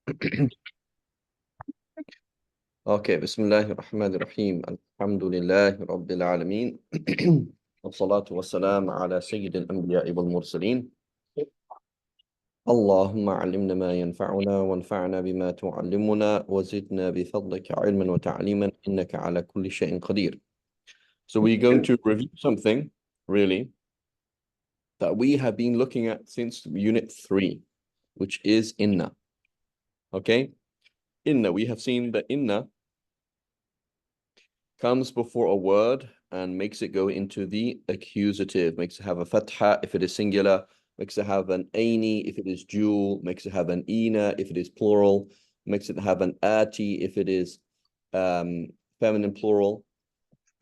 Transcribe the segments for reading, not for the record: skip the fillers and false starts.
Okay, Bismillahir Rahmanir Rahim. Alhamdulillahi Rabbil Alameen. والصلاة والسلام على سيد الأنبياء والمرسلين. اللهم علمنا ما ينفعنا وانفعنا بما تعلمنا وزدنا بفضلك علما وتعليما إنك على كل شيء قدير. So we're going to review something, really, that we have been looking at since Unit 3, which is inna. Okay? Inna, we have seen that inna comes before a word and makes it go into the accusative, makes it have a fatha if it is singular, makes it have an aini if it is dual, makes it have an ina if it is plural, makes it have an ati if it is feminine plural.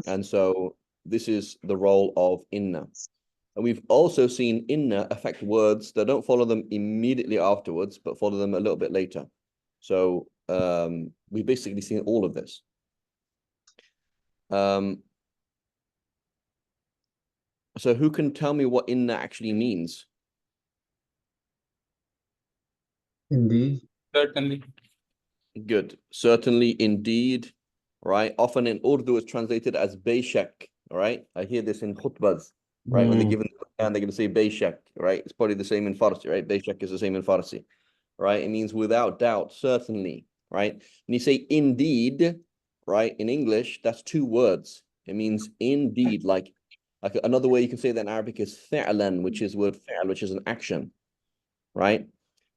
And so this is the role of inna. And we've also seen inna affect words that don't follow them immediately afterwards, but follow them a little bit later. So we've basically seen all of this. So who can tell me what inna actually means? Indeed. Certainly. Good. Certainly, indeed, right? Often in Urdu, it's translated as Bayshak, all right? I hear this in khutbahs, right? When they're given the Quran, they're going to say Bayshak, right? It's probably the same in Farsi, right? Bayshak is the same in Farsi, right? It means without doubt, certainly, right? When you say indeed, right, in English, that's two words. It means indeed, like another way you can say that in Arabic is fi'lan, which is word fi'l, which is an action, right?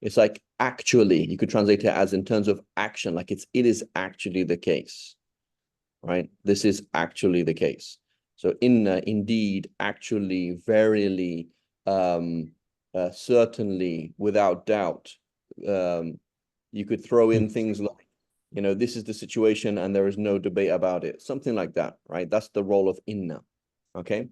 It's like actually, you could translate it as in terms of action, like it is actually the case, right? This is actually the case. So inna, indeed, actually, verily, certainly, without doubt. You could throw in things like, this is the situation and there is no debate about it. Something like that, right? That's the role of inna, okay?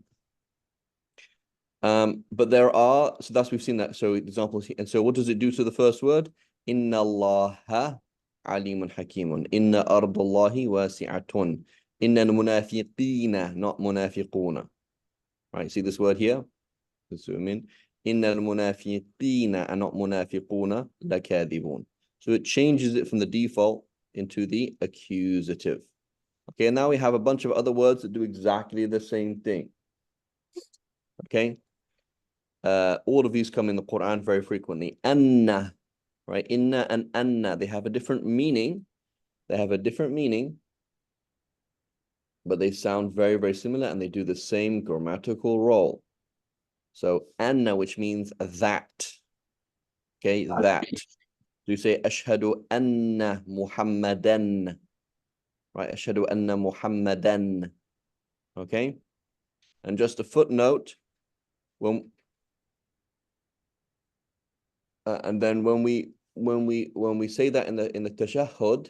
But there are, so that's, we've seen that. So examples, and so what does it do to the first word? Inna Allaha alimun hakimun. Inna ardallahi wasi'atun. Inna al-munafiqina, not munafiquna. Right, see this word here? Let's zoom in. Inna al-munafiqina and not munafiquna lakadibun. So it changes it from the default into the accusative. Okay, and now we have a bunch of other words that do exactly the same thing. Okay. All of these come in the Quran very frequently. Anna, right? Inna and anna, they have a different meaning. They have a different meaning, but they sound very, very similar and they do the same grammatical role. So anna, which means that. Okay, that. So you say ashhadu anna Muhammadan. Right? Ashhadu anna Muhammadan. Okay? And just a footnote, and then when we say that in the tashahhud,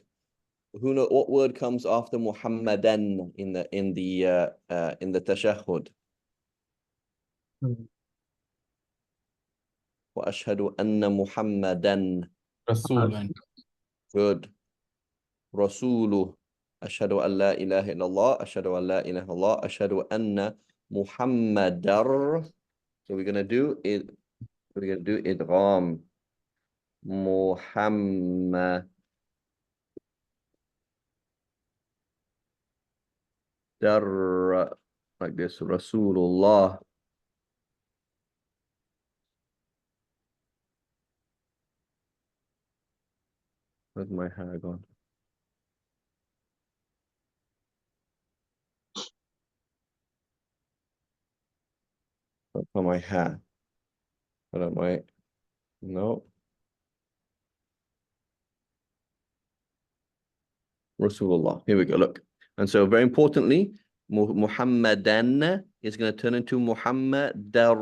who know what word comes after Muhammadan in the tashahhud? Wa ashhadu anna Muhammadan. Rasul. Good. Rasuluh. Ashhadu an la ilaha illallah. Ashhadu an la ilaha illallah. Ashhadu anna Muhammadar. So we're gonna do it. We're gonna do idgham. Muhammad. Like this, Rasulullah. Where's my hair gone? For my hair. I don't wait. No. Rasulullah. Here we go. Look. And so very importantly, Muhammadan is going to turn into Muhammadar.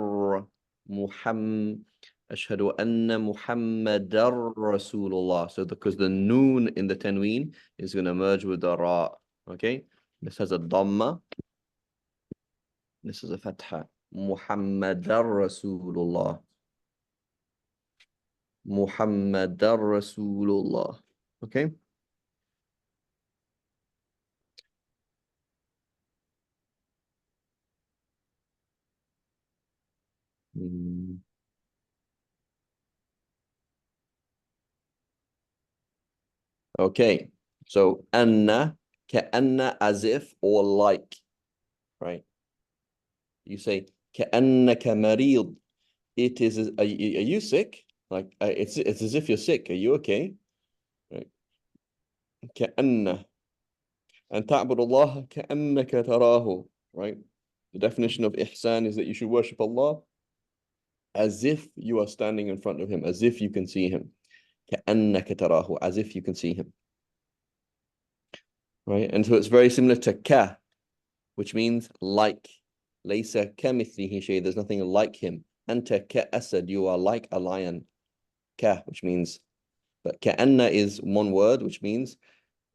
Ashhadu anna Muhammadar Rasulullah. So because the noon in the tanween is going to merge with the ra. Okay. This has a dhamma. This is a fatha. Muhammadar Rasulullah. Muhammadar Rasulullah. Okay. Okay. So anna, كأن, as if or like, right? You say كأنك مريض. It is, are you sick? Like it's as if you're sick. Are you okay? Right. كأن أن تعبد الله كأنك تراه. Right. The definition of ihsan is that you should worship Allah as if you are standing in front of him, as if you can see him. كأنك تراه, as if you can see him. Right. And so it's very similar to ka, which means like. ليس كمثله شيء. There's nothing like him. أنت كأسد. You are like a lion. Ka, which means, but كأن is one word, which means,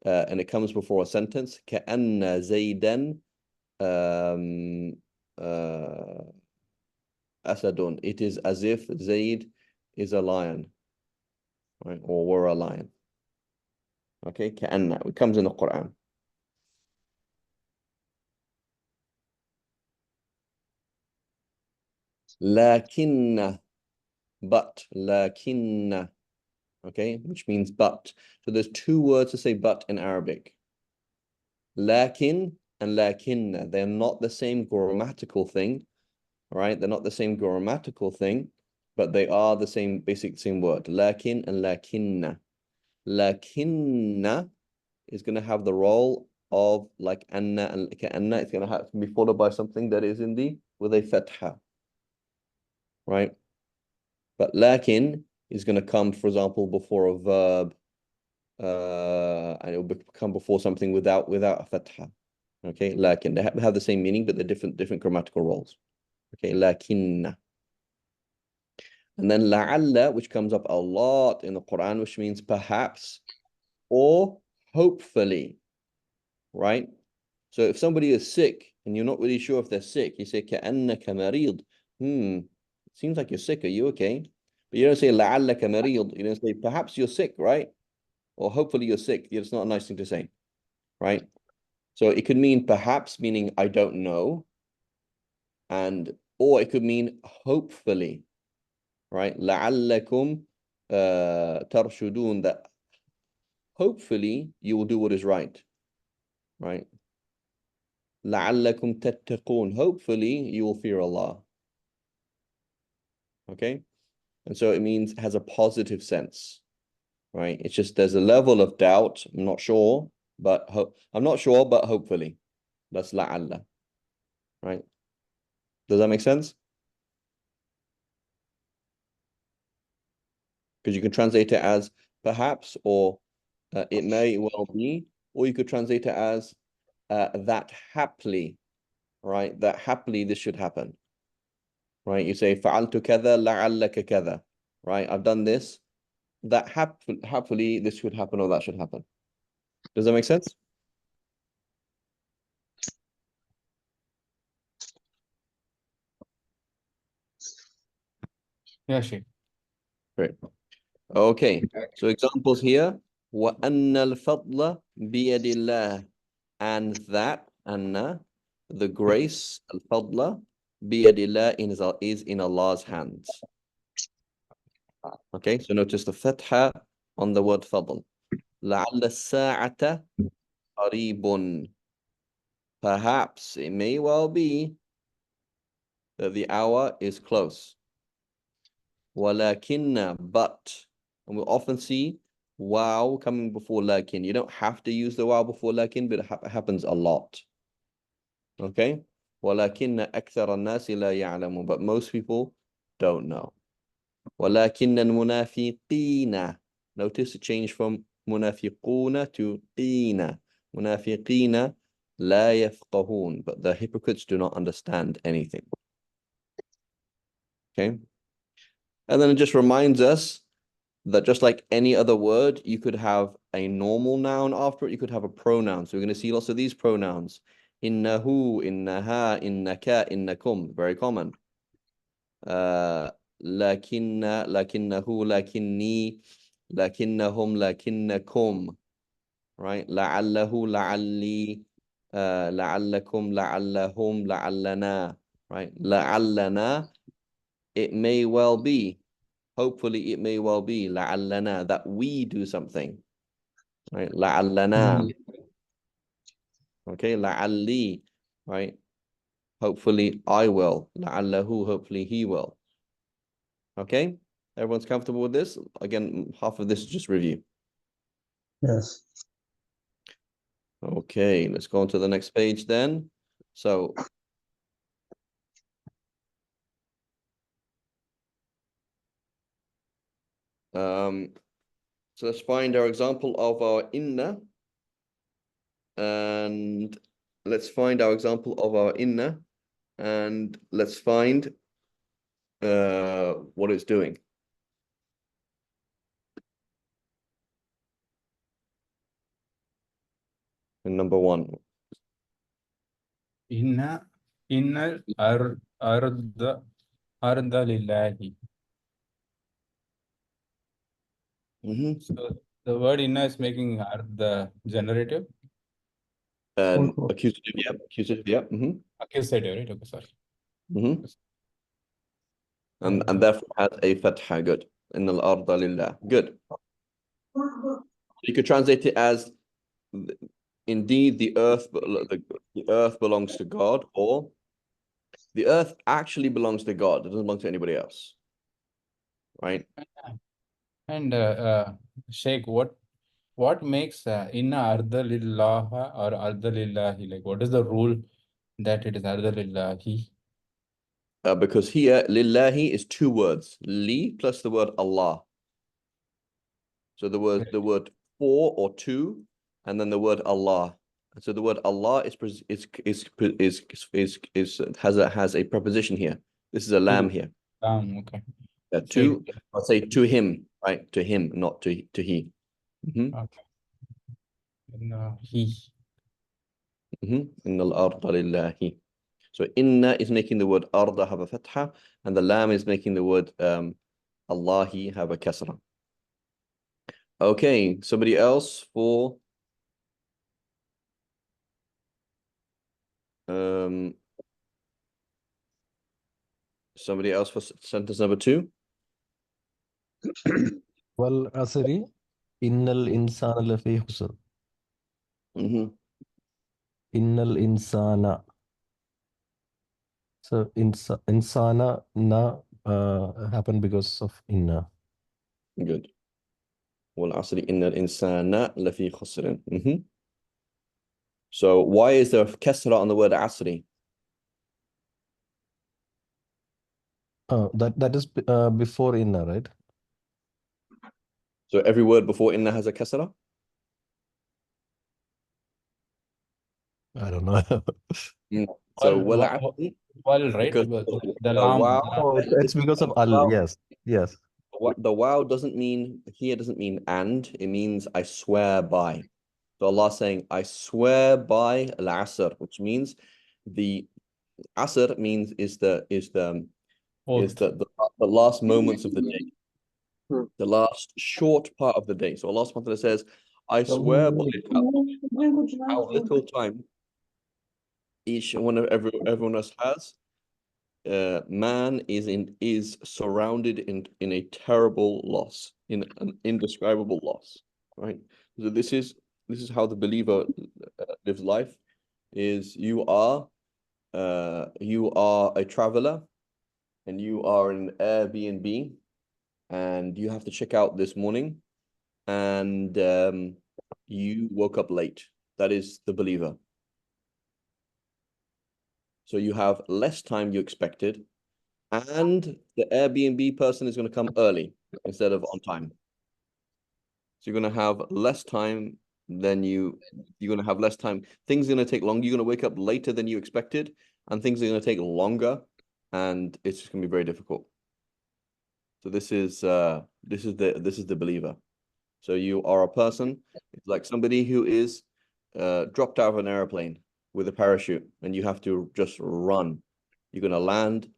and it comes before a sentence. كأن زيدا أسد. It is as if Zaid is a lion, right? Or were a lion. Okay, كأن. It comes in the Quran. لكن, but, لكن, okay, which means but. So there's two words to say but in Arabic. لكن and لكن. They're not the same grammatical thing, right? They're not the same grammatical thing, but they are the same basic same word. لكن and لكن. لكن is going to have the role of like anna and كأن. It's going to have to be followed by something that is in the with a fatha, right? But lakin is going to come, for example, before a verb, and it will come before something without a fatha. Okay, lakin. They have the same meaning, but they're different grammatical roles. Okay, lakin. And then la'alla, which comes up a lot in the Quran, which means perhaps or hopefully, right? So if somebody is sick and you're not really sure if they're sick, you say كأنك مريض. It seems like you're sick. Are you okay? But you don't say لعلك مريض. You don't say perhaps you're sick, right? Or hopefully you're sick. It's not a nice thing to say, right? So it could mean perhaps, meaning I don't know, or it could mean hopefully, right? لعلكم ترشدون, that hopefully you will do what is right, right? لعلكم تتقون, hopefully you will fear Allah. Okay, and so it means it has a positive sense, right? It's just there's a level of doubt. I'm not sure, but hopefully. That's la'alla, right? Does that make sense? Because you can translate it as perhaps, or it may well be, or you could translate it as that haply, right? That happily this should happen, right? You say فعلت كذا لعلك كذا, right? I've done this, that happily this should happen or that should happen. Does that make sense? Yeah, Shaykh. Great. Okay, so examples here. وَأَنَّ الْفَضْلَ بِيَدِ اللَّهِ, and that, anna, the grace, al-fadla, بِيَدِ اللَّهِ is in Allah's hands. Okay, so notice the fatha on the word fadl. لَعَلَّ السَّاعَةَ قَرِيبٌ. Perhaps, it may well be that the hour is close. وَلَكِنَّ, but, and we'll often see wow coming before lakin. You don't have to use the wow before lakin, but it happens a lot. Okay? وَلَكِنَّ أَكْثَرَ النَّاسِ لَا يَعْلَمُونَ, but most people don't know. وَلَكِنَّ الْمُنَافِقِينَ, notice a change from munafiquna to qina. Munafiqina la yafqahun, but the hypocrites do not understand anything. Okay? And then it just reminds us that just like any other word, you could have a normal noun after it, you could have a pronoun. So we're going to see lots of these pronouns. Innahu, innaha, innaka, innakum, very common. Lakinna, lakinnahu, lakinni, lakinnahum, lakinnakum, right? La'allahu, la'alli, la'allakum, la'allahum, la'allana, right? La'allana, it may well be. Hopefully, it may well be la'allana, that we do something. right? لعلنا, okay? لعلي, right? Hopefully I will. لعله, hopefully he will. Okay? Everyone's comfortable with this? Again, half of this is just review. Yes. Okay, let's go on to the next page then. So, um, so let's find our example of our inna, and let's find our example of our inna, and let's find what it's doing. And number one. Inna arda lillahi. So the word inna is making the generative. Accusative, yeah. Accusative, yeah. Accusative, right? Okay, sorry. And therefore has a fatha, good. In al-arda lillah, good. You could translate it as indeed the earth belongs to God, or the earth actually belongs to God. It doesn't belong to anybody else. Right? And Shaykh, what makes inna arda lillah or arda lillahi? Like, what is the rule that it is arda lillahi? Because here lillahi is two words, li plus the word Allah. So the word for or to, and then the word Allah. And so the word Allah has a preposition here. This is a lam here. Okay. To, I'll say to him, right? To him, not to he. Okay. He. Inna al-arda lillahi. So inna is making the word arda have a fatha, and the lam is making the word Allahi have a kasra. Okay, somebody else for somebody else for sentence number 2. Wal asri innal insana lafi khusr. Innal insana. So insana na happened because of inna. Good. Wal asri innal insana lafi khusr. So why is there kasra on the word asri? That is before inna, right? So every word before inna has a kasra? I don't know. So Well, right? because The lam. wow, Oh, it's because of al. Yes, yes. The wow doesn't mean and, it means I swear by. So Allah saying I swear by al-asr, which means the asr means is the last moments of the day, the last short part of the day. So Allah subhanahu wa ta'ala says, I swear by how little time each one of everyone else has. Man is surrounded in a terrible loss, in an indescribable loss, right? So this is how the believer lives life. Is you are a traveler, and you are in Airbnb, and you have to check out this morning, and you woke up late. That is the believer. So you have less time you expected, and the Airbnb person is going to come early instead of on time. So you're going to have less time than you're going to have less time. Things are going to take longer. You're going to wake up later than you expected, and things are going to take longer, and it's just going to be very difficult. So this is the believer. So you are a person, it's like somebody who is dropped out of an airplane with a parachute, and you have to just run. You're going to land,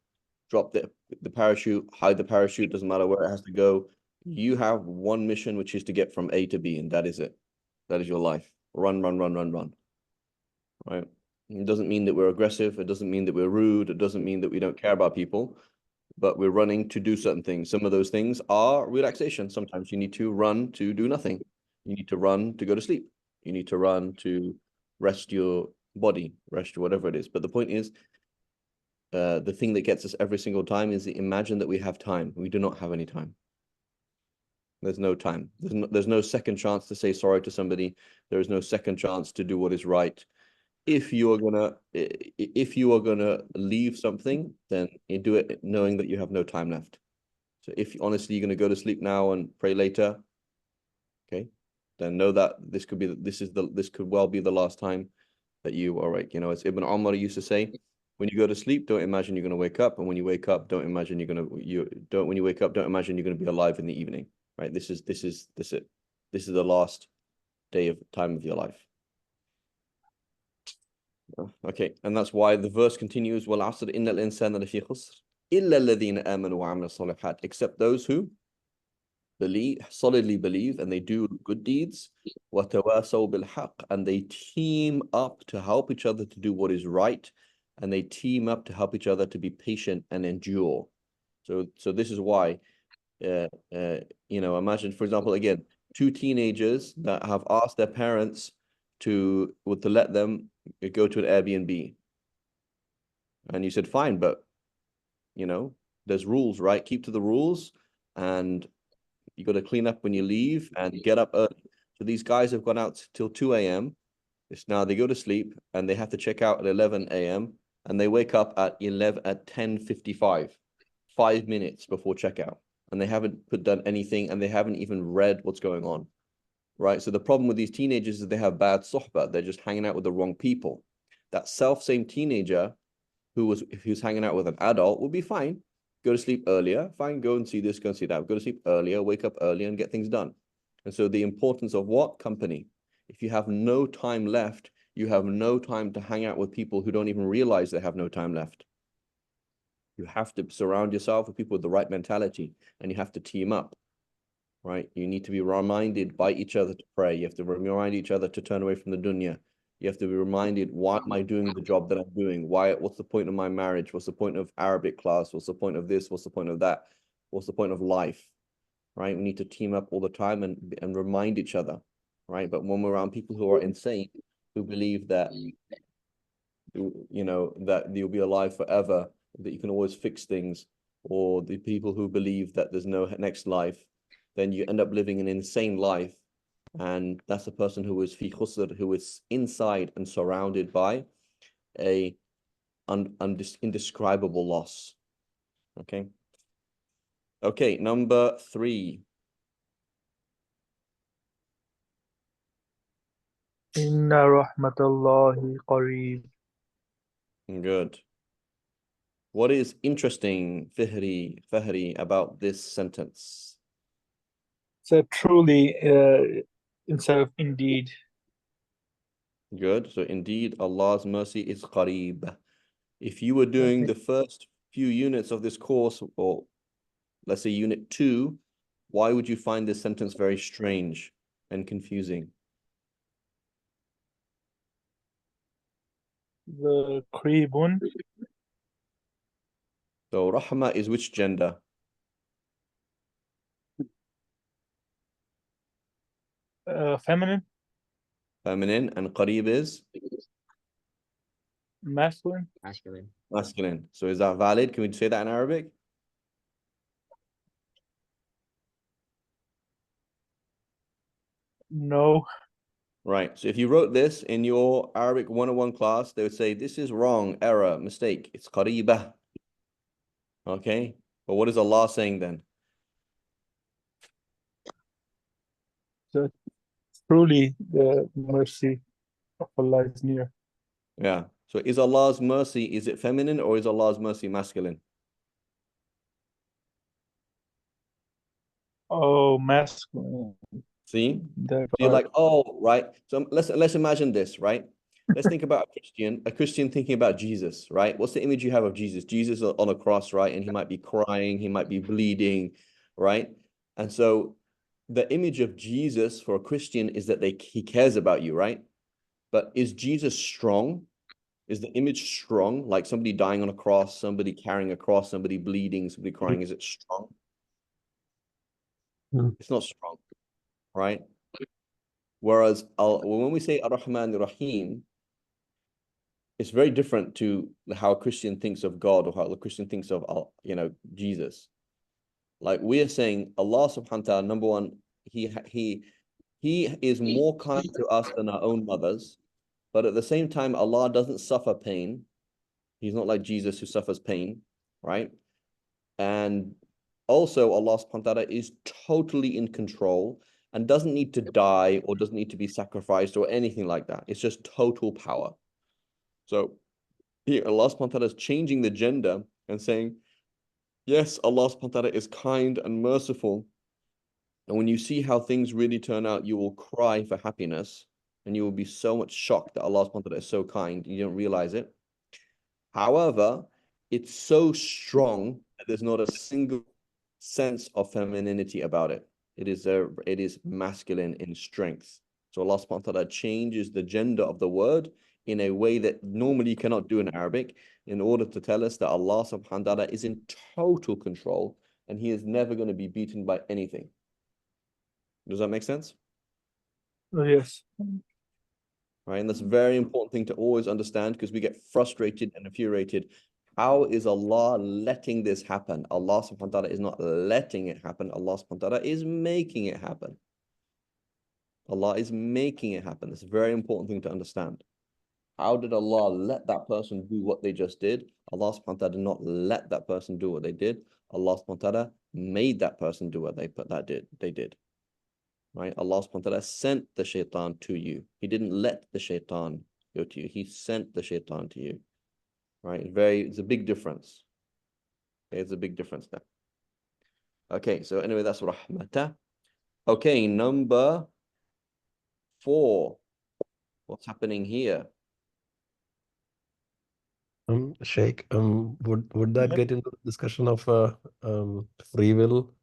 drop the parachute, hide the parachute, doesn't matter where it has to go. You have one mission, which is to get from A to B, and that is it. That is your life. Run, run, run, run, run. Right? It doesn't mean that we're aggressive. It doesn't mean that we're rude. It doesn't mean that we don't care about people, but we're running to do certain things. Some of those things are relaxation. Sometimes you need to run to do nothing. You need to run to go to sleep. You need to run to rest your body, rest whatever it is. But the point is, the thing that gets us every single time is imagine that we have time. We do not have any time. There's no time. There's no second chance to say sorry to somebody. There is no second chance to do what is right. If you are gonna leave something, then you do it knowing that you have no time left. So if honestly you're gonna go to sleep now and pray later, okay, then know that this could well be the last time that you are right. You know, as Ibn Umar used to say, when you go to sleep, don't imagine you're gonna wake up, and when you wake up, don't imagine when you wake up, don't imagine you're gonna be alive in the evening. Right? This is it. This is the last time of your life. Okay, and that's why the verse continues, وَالْعَصْرِ إِنَّ الْإِنسَانَ لَفِي خُسْرٍ إِلَّا الَّذِينَ آمَنُوا وَعَمِلُوا الصَّالِحَاتِ, except those who solidly believe and they do good deeds, وَتَوَاسَوْا بِالْحَقِّ, and they team up to help each other to do what is right, and they team up to help each other to be patient and endure. So this is why, imagine, for example, again, two teenagers that have asked their parents to let them go to an Airbnb. And you said, fine, but, there's rules, right? Keep to the rules, and you got to clean up when you leave and get up early. So these guys have gone out till 2 a.m. It's now they go to sleep and they have to check out at 11 a.m. and they wake up at 10:55, 5 minutes before checkout. And they haven't done anything, and they haven't even read what's going on, right? So the problem with these teenagers is they have bad sohbah. They're just hanging out with the wrong people. That same teenager if he was hanging out with an adult would be fine. Go to sleep earlier, fine, go and see this, go and see that. Go to sleep earlier, wake up earlier, and get things done. And so the importance of what? Company. If you have no time left, you have no time to hang out with people who don't even realize they have no time left. You have to surround yourself with people with the right mentality, and you have to team up, right? You need to be reminded by each other to pray. You have to remind each other to turn away from the dunya. You have to be reminded, why am I doing the job that I'm doing? What's the point of my marriage? What's the point of Arabic class? What's the point of this? What's the point of that? What's the point of life, right? We need to team up all the time and remind each other, right? But when we're around people who are insane, who believe that, that you'll be alive forever, that you can always fix things, or the people who believe that there's no next life, then you end up living an insane life. And that's a person who is fi khusr, who is inside and surrounded by a indescribable loss. Okay, number 3. Inna rahmatallahi qareeb. Good. What is interesting, Fahri, about this sentence? So truly, instead of indeed. Good. So indeed, Allah's mercy is qareeb. If you were doing the first few units of this course, or let's say unit 2, why would you find this sentence very strange and confusing? The qareebun. So rahma is which gender? Feminine. Feminine. And qareeb is? Masculine. Masculine. So is that valid? Can we say that in Arabic? No. Right. So if you wrote this in your Arabic 101 class, they would say, this is wrong, error, mistake. It's qareebah. Okay. But what is Allah saying then? So truly, the mercy of Allah is near. Yeah. So is Allah's mercy, is it feminine or is Allah's mercy masculine? Oh, masculine. See? So you're like, oh, right. So let's imagine this, right? Let's think about a Christian thinking about Jesus, right? What's the image you have of Jesus? Jesus on a cross, right? And he might be crying, he might be bleeding, right? And so the image of Jesus for a Christian is that he cares about you, right? But is Jesus strong? Is the image strong? Like somebody dying on a cross, somebody carrying a cross, somebody bleeding, somebody crying. Is it strong? It's not strong, right? Whereas when we say Ar-Rahman Ar-Rahim, it's very different to how a Christian thinks of God or how a Christian thinks of, Jesus. Like we are saying, Allah subhanahu wa ta'ala, number one, He is more kind to us than our own mothers, but at the same time, Allah doesn't suffer pain. He's not like Jesus who suffers pain, right? And also, Allah subhanahu wa ta'ala is totally in control and doesn't need to die or doesn't need to be sacrificed or anything like that. It's just total power. So here, Allah subhanahu wa ta'ala is changing the gender and saying, yes, Allah subhanahu wa ta'ala is kind and merciful. And when you see how things really turn out, you will cry for happiness and you will be so much shocked that Allah subhanahu wa ta'ala is so kind. You don't realize it. However, it's so strong that there's not a single sense of femininity about it. It is masculine in strength. So Allah subhanahu wa ta'ala changes the gender of the word in a way that normally you cannot do in Arabic in order to tell us that Allah subhanahu wa ta'ala is in total control and He is never going to be beaten by anything. Does that make sense? Yes. Right, and that's a very important thing to always understand because we get frustrated and infuriated. How is Allah letting this happen? Allah subhanahu wa ta'ala is not letting it happen. Allah subhanahu wa ta'ala is making it happen. Allah is making it happen. That's a very important thing to understand. How did Allah let that person do what they just did? Allah subhanahu wa ta'ala did not let that person do what they did. Allah subhanahu wa ta'ala made that person do what they did. Right? Allah subhanahu wa ta'ala sent the shaitan to you. He didn't let the shaitan go to you. He sent the shaitan to you. Right? It's a big difference. Okay, it's a big difference there. Okay, so anyway, that's rahmatah. Okay, number 4. What's happening here? Shaykh, would that Yep. get into the discussion of free will?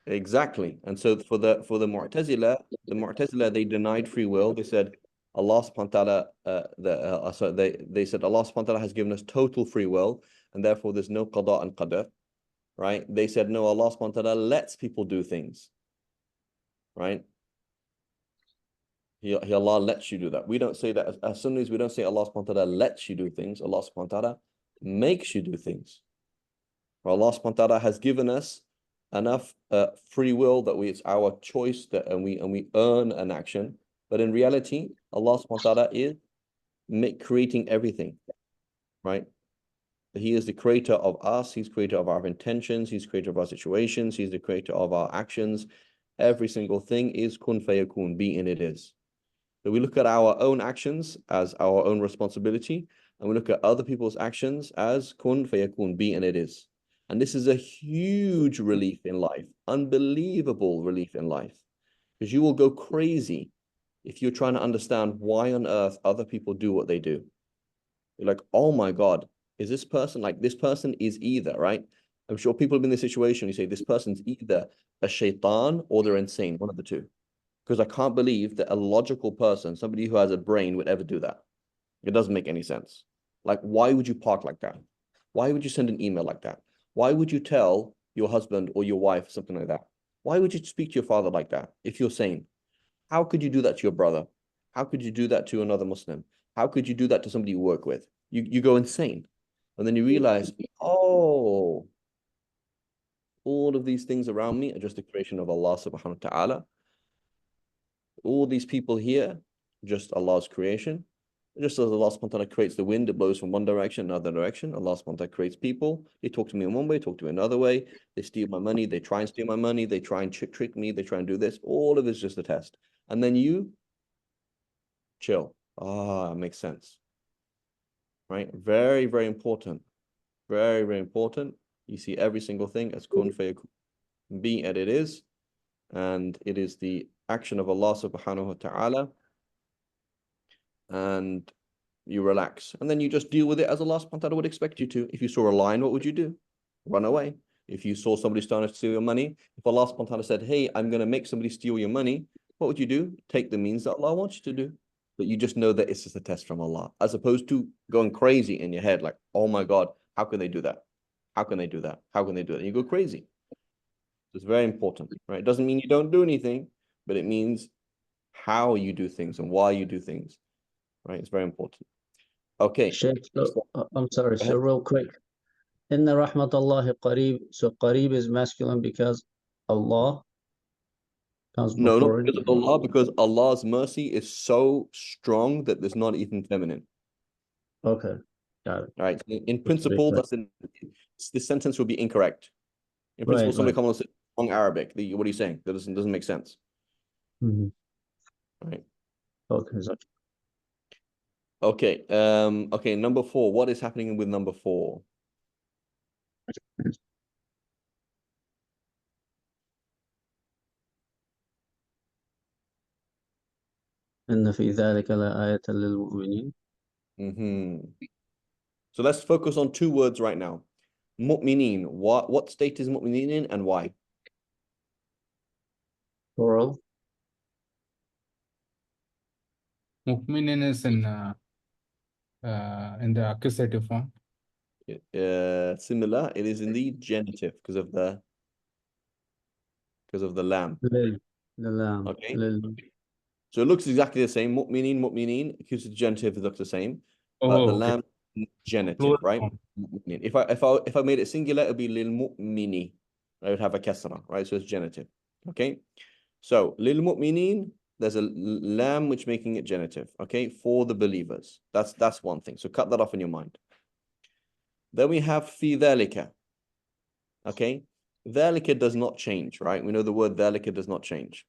Exactly. And so for the Mu'tazila, they denied free will. They said Allah subhanahu wa ta'ala, they said Allah subhanahu wa ta'ala has given us total free will, and therefore there's no qada and qadar, right? They said no, Allah subhanahu wa ta'ala lets people do things, right? Allah lets you do that. We don't say that as soon as we don't say Allah subhanahu wa ta'ala lets you do things. Allah subhanahu wa ta'ala makes you do things. Allah subhanahu wa ta'ala has given us enough free will that it's our choice and we earn an action. But in reality, Allah subhanahu wa ta'ala is creating everything, right? He is the creator of us. He's creator of our intentions. He's creator of our situations. He's the creator of our actions. Every single thing is kun fayakun, be and it is. So we look at our own actions as our own responsibility, and we look at other people's actions as kun fayakun, be and it is. And this is a huge relief in life, unbelievable relief in life, because you will go crazy if you're trying to understand why on earth other people do what they do. You're like, oh my God, is this person like this person is either, right? I'm sure people have been in this situation. You say this person's either a shaitan or they're insane, one of the two. Because I can't believe that a logical person, somebody who has a brain, would ever do that. It doesn't make any sense. Like, why would you park like that? Why would you send an email like that? Why would you tell your husband or your wife something like that? Why would you speak to your father like that if you're sane? How could you do that to your brother? How could you do that to another Muslim? How could you do that to somebody you work with? You go insane. And then you realize, oh, all of these things around me are just a creation of Allah subhanahu wa ta'ala. All these people here, just Allah's creation. Just as Allah subhanahu wa ta'ala creates the wind, it blows from one direction, another direction. Allah subhanahu wa ta'ala creates people. They talk to me in one way, talk to me another way. They steal my money. They try and steal my money. They try and trick me. They try and do this. All of it's just a test. And then you chill. It makes sense. Right? Very, very important. Very, very important. You see every single thing as kun fayakun, be and it is. And it is the action of Allah subhanahu wa ta'ala. And you relax. And then you just deal with it as Allah subhanahu wa ta'ala would expect you to. If you saw a lion, what would you do? Run away. If you saw somebody starting to steal your money, if Allah subhanahu wa ta'ala said, hey, I'm going to make somebody steal your money, what would you do? Take the means that Allah wants you to do. But you just know that it's just a test from Allah, as opposed to going crazy in your head, like, oh my God, how can they do that? How can they do that? How can they do it? And you go crazy. It's very important, right? It doesn't mean you don't do anything, but it means how you do things and why you do things, right? It's very important. Okay. Shaykh, So, I'm sorry, go so ahead. real quick. Inna rahmatullahi qareeb. So qareeb is masculine because Allah comes No, not before it. because of Allah, because Allah's mercy is so strong that there's not even feminine. Okay, got it. Right. In Just to be principle, clear. this sentence would be incorrect. In principle, Right, somebody right. comes with wrong Arabic. What are you saying? That doesn't make sense. Mhm. Right. Okay, so Okay. Okay, number 4. What is happening with number 4? إن في ذلك لآية للمؤمنين. So let's focus on 2 words right now. Mu'mineen. What state is mu'mineen in and why? Plural. Mu'minin is in the accusative form. Similar. It is in the genitive because of the lam. لل. للام. Okay. لل. So it looks exactly the same. Mu'mineen, mu'mineen. Accusative genitive looks the same, but the Oh, okay. lam genitive, Plural right? form. Mu'mineen. If I made it singular, it would be lil mu'mini. I would have a kasra, right? So it's genitive. Okay. So lil mu'mineen, there's a lam which making it genitive. Okay, for the believers. That's one thing. So cut that off in your mind. Then we have fi dhalika. Okay, dhalika does not change, right? We know the word dhalika does not change.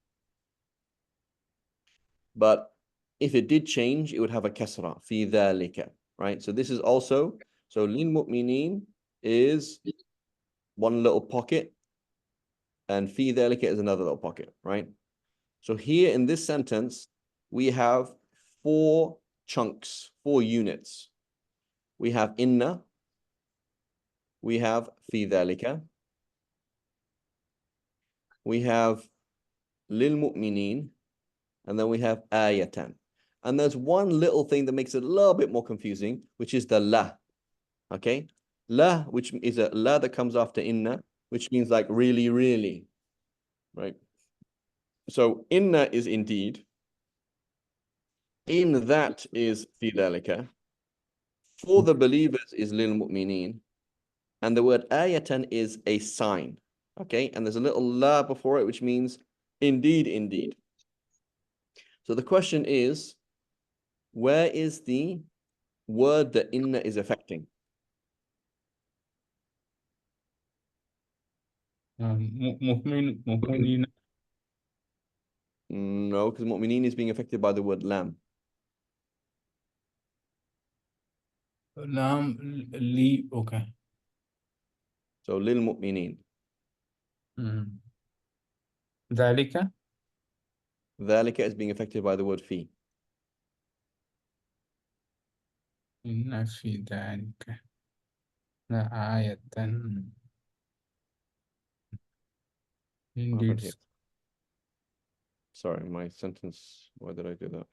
But if it did change, it would have a kasra, fi dhalika, right? So this is also, so lil mu'mineen is one little pocket, and fi dhalika is another little pocket, right? So here in this sentence, we have 4 chunks, 4 units. We have inna, we have fi dhalika, we have lil mu'mineen, and then we have ayatan. And there's one little thing that makes it a little bit more confusing, which is the la. Okay? La, which is a la that comes after inna, which means like really, really. Right? So inna is indeed. In that is fi dhalika. For the believers is lil mu'mineen. And the word ayatan is a sign. Okay? And there's a little la before it, which means indeed, indeed. So the question is, where is the word that inna is affecting? Mu'min. No, because mu'mineen is being affected by the word lam. Lam li. Okay. So lil mu'mineen. Dhalika. Dhalika is being affected by the word fi. Inna fi dhalika la ayatan. What happened here? Indeed. Sorry, my sentence. Why did I do that?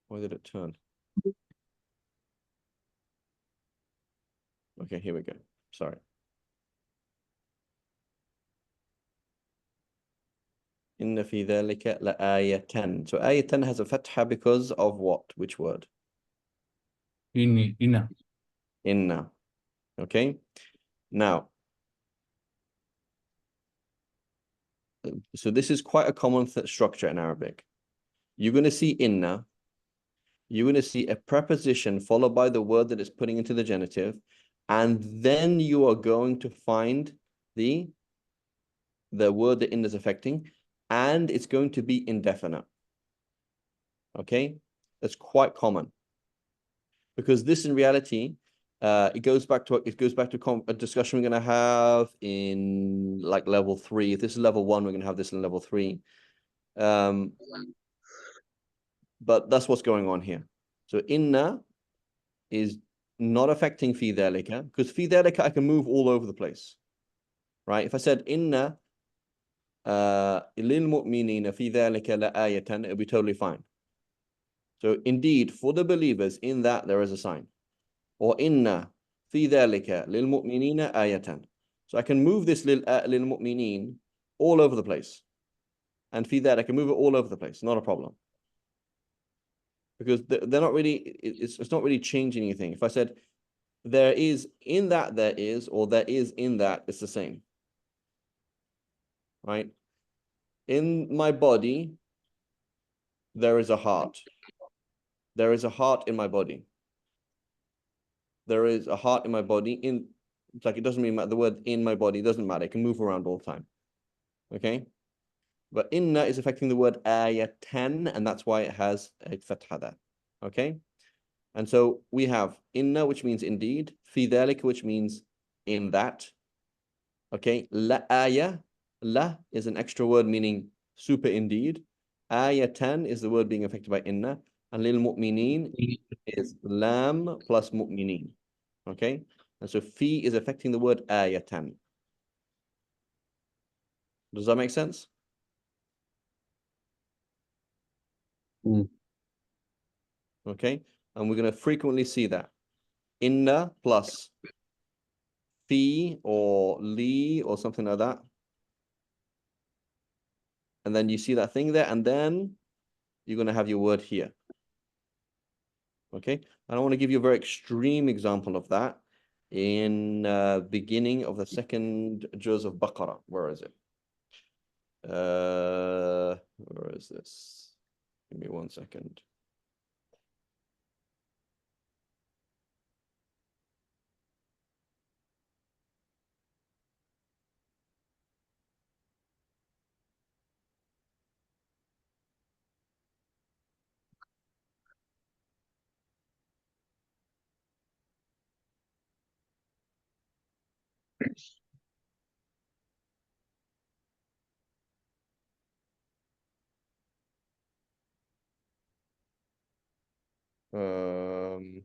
Why did it turn? Okay, here we go. Sorry. Inna fi dhalika la ayatan. So ayatan has a fatha because of what? Which word? Inna. Inna. Okay. Now, so this is quite a common structure in Arabic. You're going to see inna. You're going to see a preposition followed by the word that it's putting into the genitive, and then you are going to find the word that inna is affecting, and it's going to be indefinite. Okay, that's quite common because this, in reality, it goes back to a discussion we're going to have in like level 3. If this is level 1, we're going to have this in level 3. But that's what's going on here. So inna is not affecting fi dhalika, because fi dhalika I can move all over the place, right? If I said inna lil mu'minina fi dhalika la ayatan, it would be totally fine. So indeed, for the believers, in that there is a sign. Or inna fi dhalika lil mu'minina ayatan. So I can move this lil mu'minin all over the place. and fi that I can move it all over the place, not a problem. Because they're not really, it's not really changing anything. If I said there is in that there is, or there is in that, it's the same. Right? In my body, there is a heart. There is a heart in my body. There is a heart in my body. It's like it doesn't mean the word in my body doesn't matter. It can move around all the time. Okay? But inna is affecting the word ayatan, and that's why it has a fatha there. Okay? And so we have inna, which means indeed, fi dhalik, which means in that. Okay? La ayah, la is an extra word meaning super indeed. Ayatan is the word being affected by inna, and lil mu'mineen is lam plus mu'mineen. Okay? And so fi is affecting the word ayatan. Does that make sense? Mm. Okay? And we're going to frequently see that. Inna plus fi or li or something like that. And then you see that thing there, and then you're going to have your word here. Okay? And I want to give you a very extreme example of that in beginning of the second juz of Baqarah. Where is it? Where is this? Give me 1 second. Um,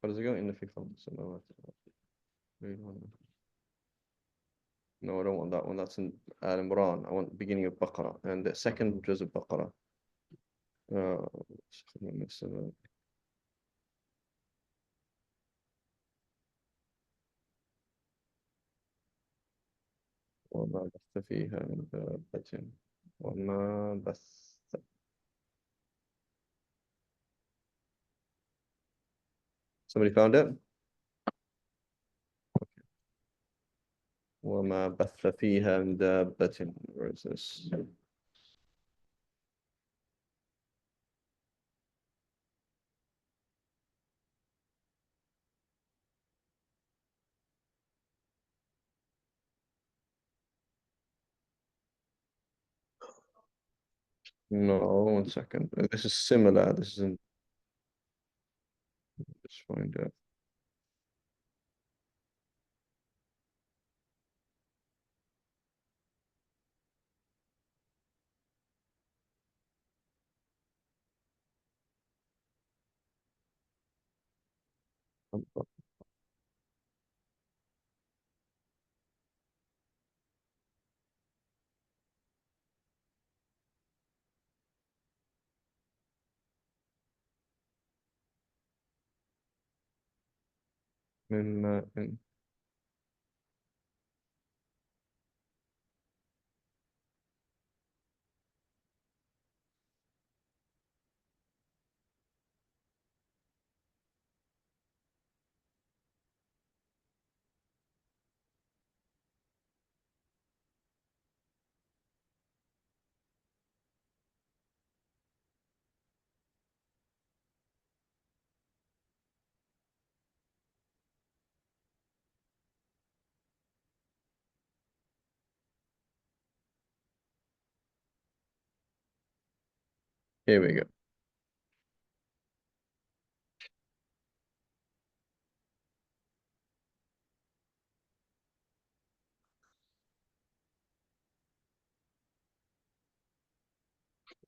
how does it go? In the fifth one. So no, I don't want that one. That's in Al Imran. I want the beginning of Baqarah and the second juz of Baqarah. وما بث فيها من دابة وما بث. Somebody found it? وما بث فيها من دابة. Where is this? No, 1 second. This is similar. This isn't. Let's find it. من ماء. Here we go.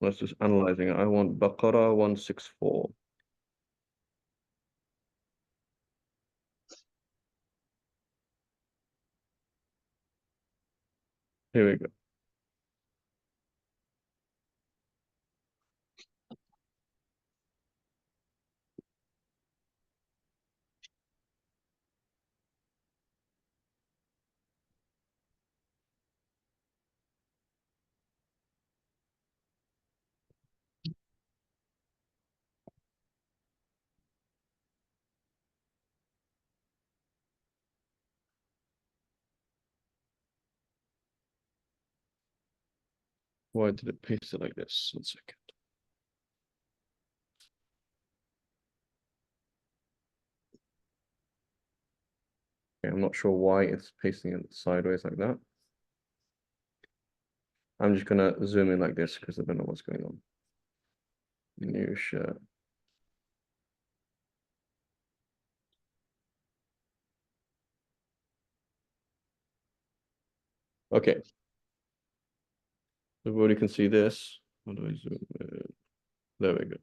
Let's just analyzing it. I want Baqarah 164. Here we go. Why did it paste it like this? 1 second. Okay, I'm not sure why it's pasting it sideways like that. I'm just gonna zoom in like this because I don't know what's going on. New shirt. Okay. Everybody can see this. How do I zoom in? There we go.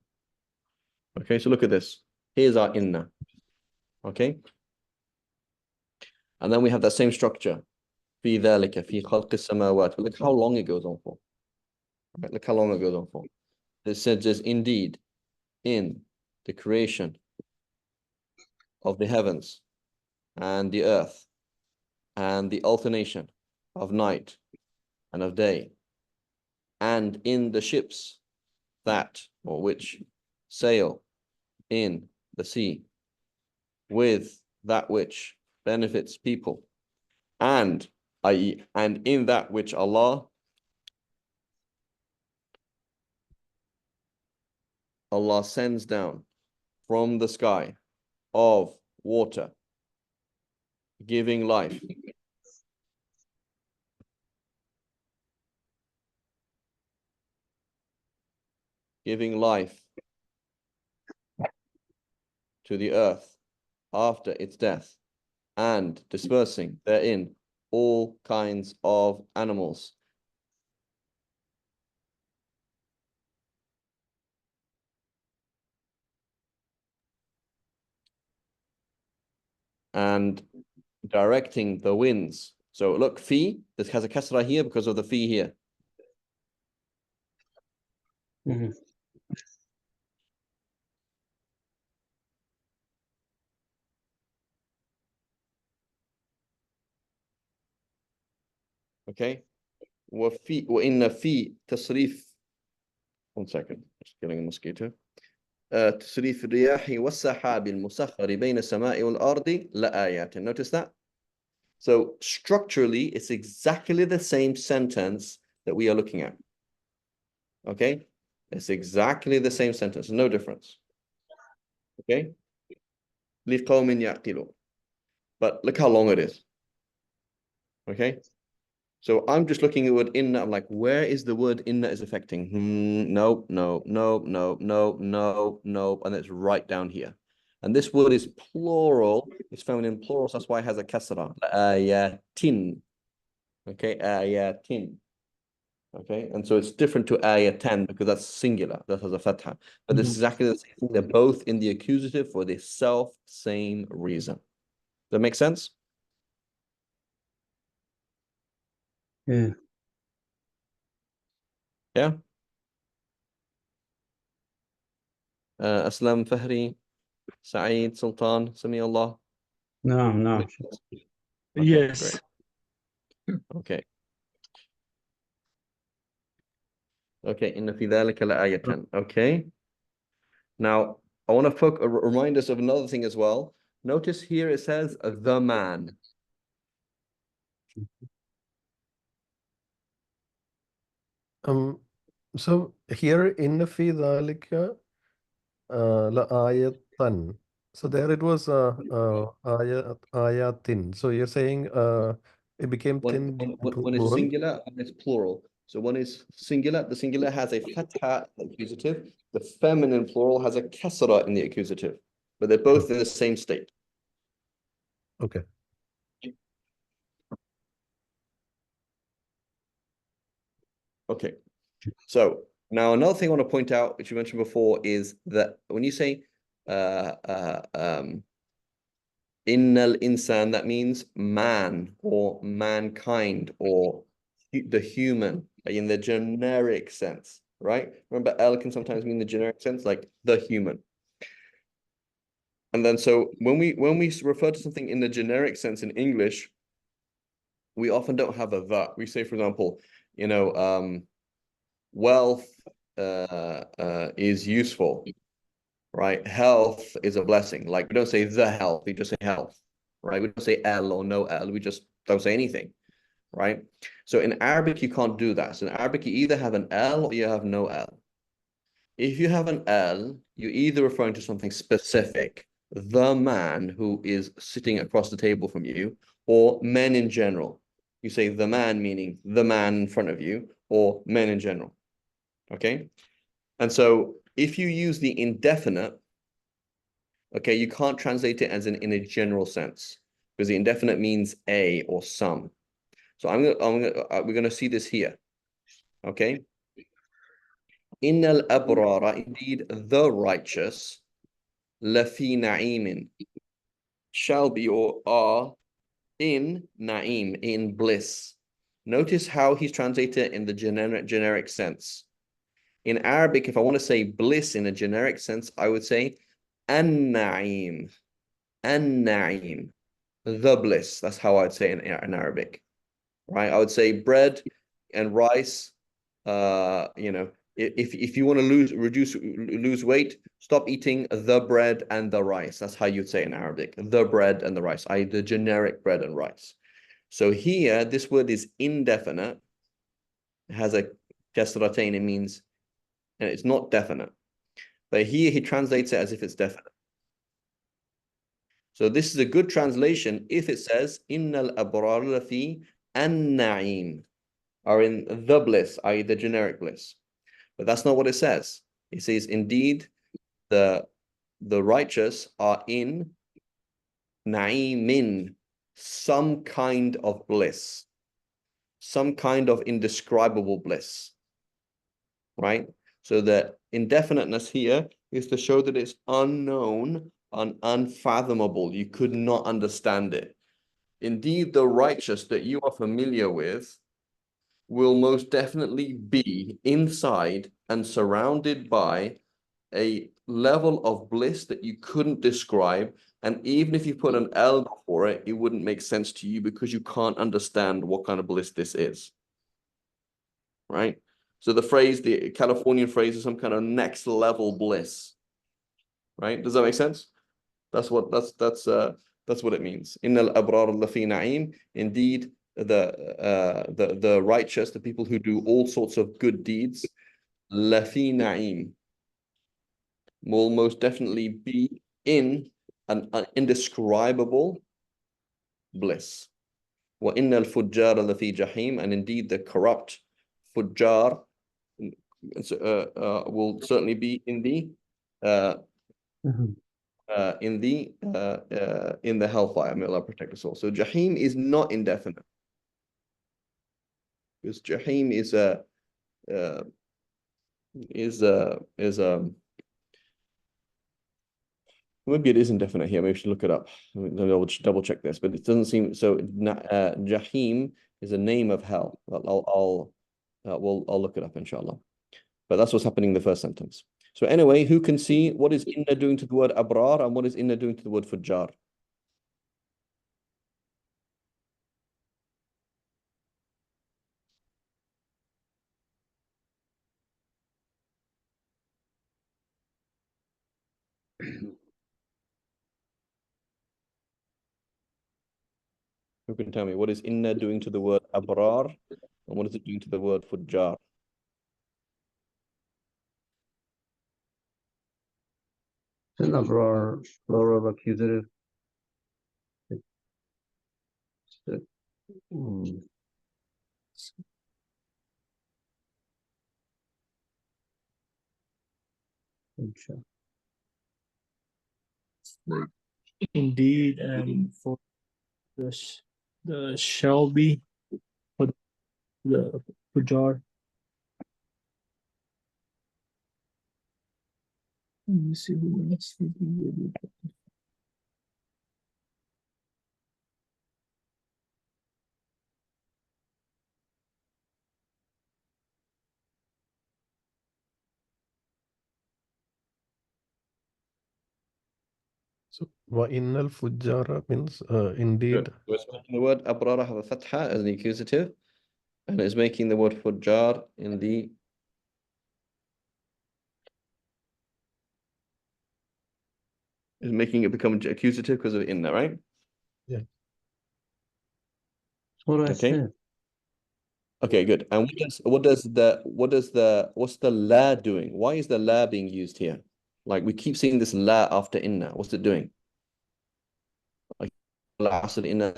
Okay, so look at this. Here's our inna. Okay. And then we have that same structure. في ذلك في خلق السماوات. Look how long it goes on for. Right, look how long it goes on for. It says just indeed in the creation of the heavens and the earth and the alternation of night and of day and in the ships that or which sail in the sea with that which benefits people and i.e. and in that which Allah sends down from the sky of water, giving life. Giving life to the earth after its death, and dispersing therein all kinds of animals. And directing the winds. So look, fi, this has a kasra here because of the fi here. Mhm. Okay. وإن في تصريف 1 second, just killing a mosquito. تصريف الرياح والسحاب المسخر بين السماء والأرض لآيات. Notice that? So structurally, it's exactly the same sentence that we are looking at. Okay? It's exactly the same sentence, no difference. Okay? لقوم يعقلون. But look how long it is. Okay? So I'm just looking at the word inna. I'm like, where is the word inna is affecting? No, no, no, no, no, no, no. And it's right down here. And this word is plural. It's found in plural. So that's why it has a kasra. Ayatin. Okay, ayatin. Okay, and so it's different to ayatan because that's singular. That has a fatha. But this is exactly the same thing. They're both in the accusative for the same reason. Does that make sense? Yeah. Yeah. Aslam Fahri, Saeed, Sultan, Sami Allah. No. Okay, Yes. great. Okay. Okay, inna fi dhalika la'ayatan. Okay. Now, I want to remind us of another thing as well. Notice here it says the man. So here in fi dhalika la ayatan. So there it was ayatin. So you're saying it became thin When it's plural? singular and it's plural. So when it's singular, the singular has a fatha accusative. The feminine plural has a kasra in the accusative. But they're both in the same state. Okay. Okay. So now another thing I want to point out, which you mentioned before, is that when you say innal insan, that means man or mankind or the human in the generic sense, right? Remember, L can sometimes mean the generic sense, like the human. And then so when we refer to something in the generic sense in English, we often don't have a the. We say, for example, wealth is useful, right? Health is a blessing. Like we don't say the health, we just say health, right? We don't say L or no L, we just don't say anything, right? So in Arabic, you can't do that. So in Arabic, you either have an L or you have no L. If you have an L, you're either referring to something specific, the man who is sitting across the table from you, or men in general. You say the man, meaning the man in front of you, or men in general. Okay? And so if you use the indefinite, okay, you can't translate it as in a general sense, because the indefinite means a or some. So we're gonna see this here. Okay. Innal abrara, indeed the righteous, lafi na'imin, shall be or are in na'im, in bliss. Notice how he's translated in the generic sense. In Arabic, if I want to say bliss in a generic sense, I would say an-na'im, an-na'im, the bliss. That's how I'd say in Arabic, right? I would say bread and rice. If you want to lose weight, stop eating the bread and the rice. That's how you'd say in Arabic, the bread and the rice, i.e. the generic bread and rice. So here, this word is indefinite. It has a kasratain, it means, and it's not definite. But here he translates it as if it's definite. So this is a good translation if it says, Innal abrar lafi an-na'im, are in the bliss, i.e. the generic bliss. But that's not what it says. It says, indeed, the righteous are in na'imin, some kind of bliss, some kind of indescribable bliss, right? So the indefiniteness here is to show that it's unknown and unfathomable. You could not understand it. Indeed, the righteous that you are familiar with will most definitely be inside and surrounded by a level of bliss that you couldn't describe. And even if you put an L before it, it wouldn't make sense to you because you can't understand what kind of bliss this is, right? So the Californian phrase is some kind of next level bliss, right? Does that make sense? That's what it means. Innal abrar lafi na'im. Indeed, the righteous, the people who do all sorts of good deeds, lafi na'im, will most definitely be in an indescribable bliss. Wa innal fujjar lafi jahim, and indeed the corrupt fujjar will certainly be in the hellfire. May Allah protect us all. So jahim is not indefinite, because jahim is maybe it is indefinite here. Maybe we should look it up. Double check this, but it doesn't seem so. Jahim is a name of hell. I'll look it up, inshallah. But that's what's happening in the first sentence. So anyway, who can see what is inna doing to the word abrar and what is inna doing to the word fujjar? Who can tell me what is inna doing to the word abrar and what is it doing to the word fujjar? Abrar, plural accusative. Indeed, and for the shall be for the Pujar. Let me see who next would be. So wa innal fujjara means indeed. So it's making the word abrara have a fatha as an accusative, and it's making the word fujjar in the is making it become accusative because of inna, right? Yeah. What I Okay. said. Okay, good. And what's the la doing? Why is the la being used here? Like we keep seeing this la after inna. What's it doing? Like العصر إن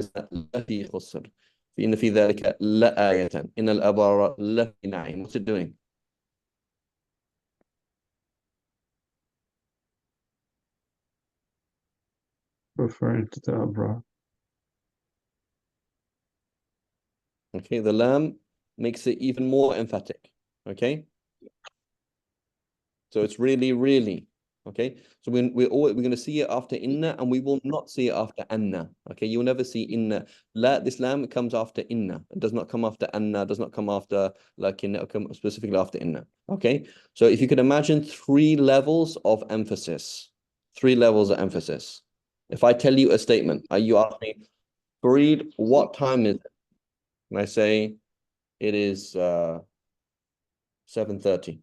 لفي خسر إن في ذلك لآية إن الأبرار لفي نعيم. What's it doing? Referring to the abrar. Okay, the lam makes it even more emphatic. Okay, so it's really, really. Okay, so we're going to see it after inna, and we will not see it after anna. Okay, you'll never see inna. La, this lam comes after inna. It does not come after anna. Does not come after like inna. It come specifically after inna. Okay, so if you could imagine 3 levels of emphasis, 3 levels of emphasis. If I tell you a statement, you ask me, Farid, what time is it? And I say it is 7:30.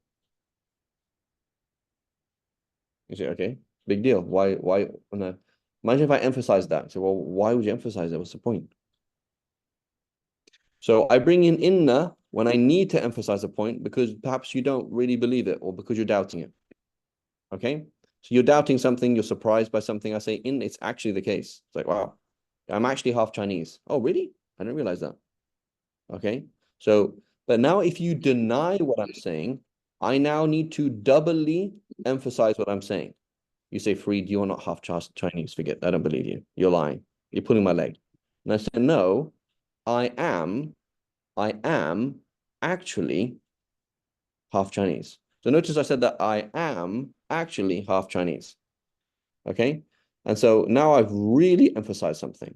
You say, okay, big deal. Why? No. Imagine if I emphasize that. So, well, why would you emphasize it? What's the point? So I bring in inna when I need to emphasize a point because perhaps you don't really believe it or because you're doubting it. Okay? So you're doubting something, you're surprised by something. I say in, it's actually the case. It's like, wow, I'm actually half Chinese. Oh, really? I didn't realize that. Okay? So, but now if you deny what I'm saying, I now need to doubly emphasize what I'm saying. You say, Farid, you're not half Chinese. Forget, I don't believe you. You're lying. You're pulling my leg. And I said, no, I am actually half Chinese. So notice I said that I am actually half Chinese. Okay? And so now I've really emphasized something.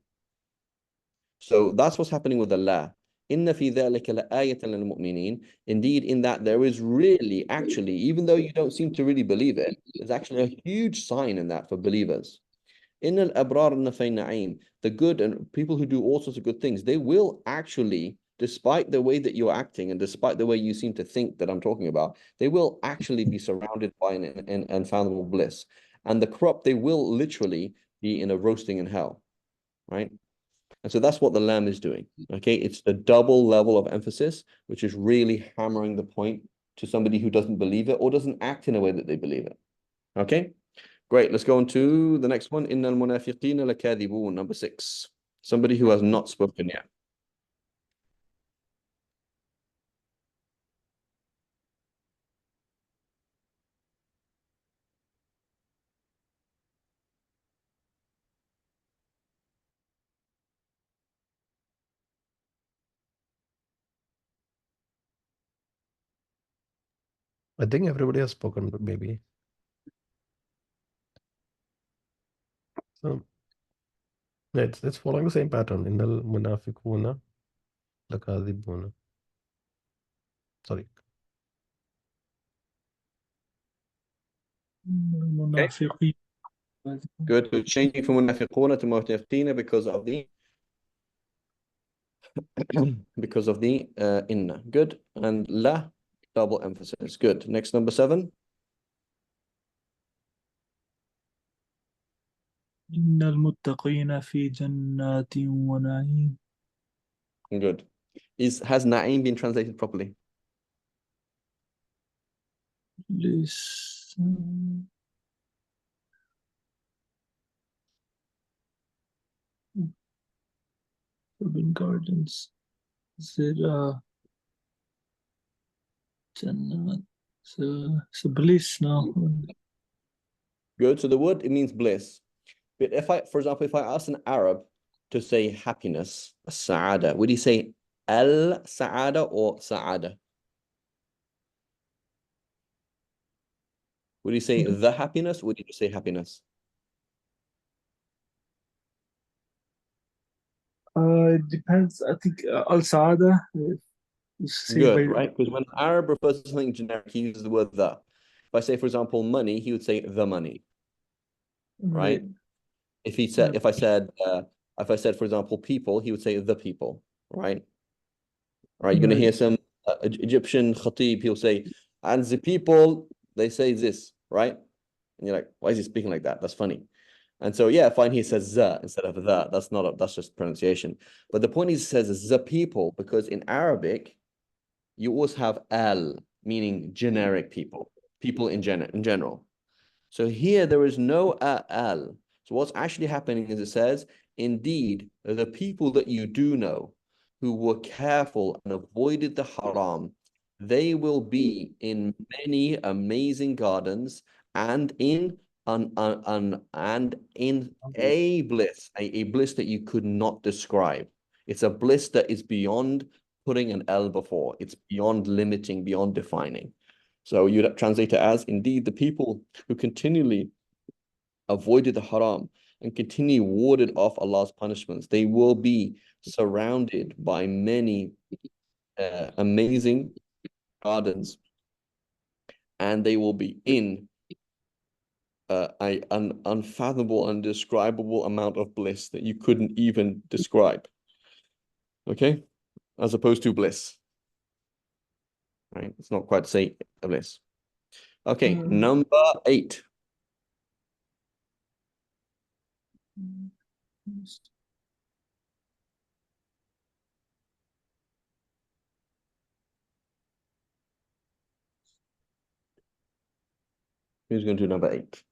So that's what's happening with the la. Inna fi dhalika la'ayatan lil mu'minin. Indeed, in that there is really, actually, even though you don't seem to really believe it, there's actually a huge sign in that for believers. In al-abrar nafay na'im, the good and people who do all sorts of good things, they will actually, despite the way that you're acting and despite the way you seem to think that I'm talking about, they will actually be surrounded by an unfathomable bliss. And the corrupt, they will literally be in a roasting in hell, right? And so that's what the lamb is doing. Okay, it's the double level of emphasis, which is really hammering the point to somebody who doesn't believe it or doesn't act in a way that they believe it. Okay, great. Let's go on to the next one. Innal munafiqina lakadibun, number 6. Somebody who has not spoken yet. I think everybody has spoken, but maybe. So yeah, it's following the same pattern. Innal munafiquna lakadibuna. Sorry. المنافقين Good. We're changing from munafiquna to munafiqina because of the inna. Good. And la, double emphasis. Good. Next, number 7. إن المتقين في جنات ونعيم. Good. Has na'im been translated properly? Listen. Urban gardens. Is it Jannat? It's a bliss now. Good. So the word, it means bliss. But if for example, if I ask an Arab to say happiness, sa'ada, would he say al-sa'ada or sa'ada? Would he say the happiness? Would he just say happiness? It depends. I think Al Saada. Good, right? Because when an Arab refers to something generic, he uses the word the. If I say, for example, money, he would say the money, right? If I said, for example, people, he would say the people, right? Right? You're going to hear some Egyptian khatib, he'll say, and the people, they say this, right? And you're like, why is he speaking like that? That's funny. And so, yeah, fine, he says the instead of that. That's just pronunciation. But the point is, he says the people, because in Arabic, you always have al, meaning generic people, people in general. So here there is no al. So what's actually happening is it says, indeed, the people that you do know who were careful and avoided the haram, they will be in many amazing gardens and in a bliss, a bliss that you could not describe. It's a bliss that is beyond putting an L before. It's beyond limiting, beyond defining. So you'd translate it as, indeed, the people who continually avoided the haram and continue warded off Allah's punishments, they will be surrounded by many amazing gardens, and they will be in an unfathomable, undescribable amount of bliss that you couldn't even describe. Okay? As opposed to bliss. Right? It's not quite the same bliss. Okay, number 8. Who's going to do number 8?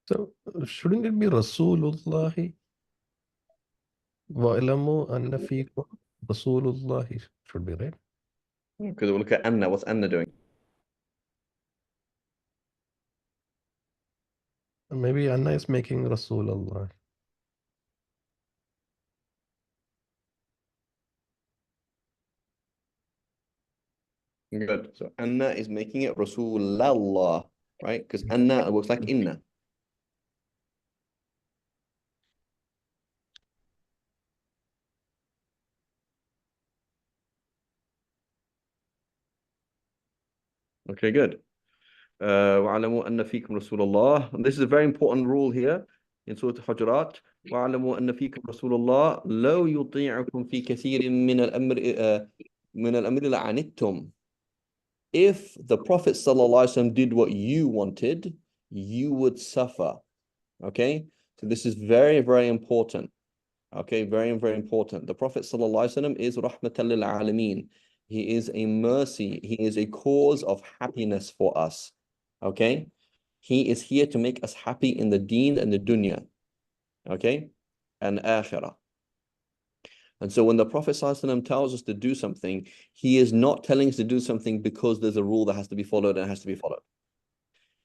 So shouldn't it be Rasulullah? وَاعْلَمُوا أَنَّ فِيكُمْ Rasulullah should be right. Because we'll look at Anna. What's Anna doing? Maybe Anna is making Rasulullah. Good. So Anna is making it Rasulallah, right? Because Anna looks like Inna. Okay, good. وَاعْلَمُوا أَنَّ فِيكُمْ رَسُولَ اللَّهِ. This is a very important rule here in Surah Al-Hujurat. وَاعْلَمُوا أَنَّ فِيكُمْ رَسُولَ اللَّهِ لَوْ يُطِيعُكُمْ فِي كَثِيرٍ مِنَ الْأَمْرِ لَعَنِتُّمْ. If the Prophet ﷺ did what you wanted, you would suffer. Okay? So this is very, very important. Okay, very, very important. The Prophet ﷺ is rahmatan lil alameen. He is a mercy. He is a cause of happiness for us. Okay? He is here to make us happy in the deen and the dunya. Okay? And akhirah. And so when the Prophet ﷺ tells us to do something, he is not telling us to do something because there's a rule that has to be followed and has to be followed.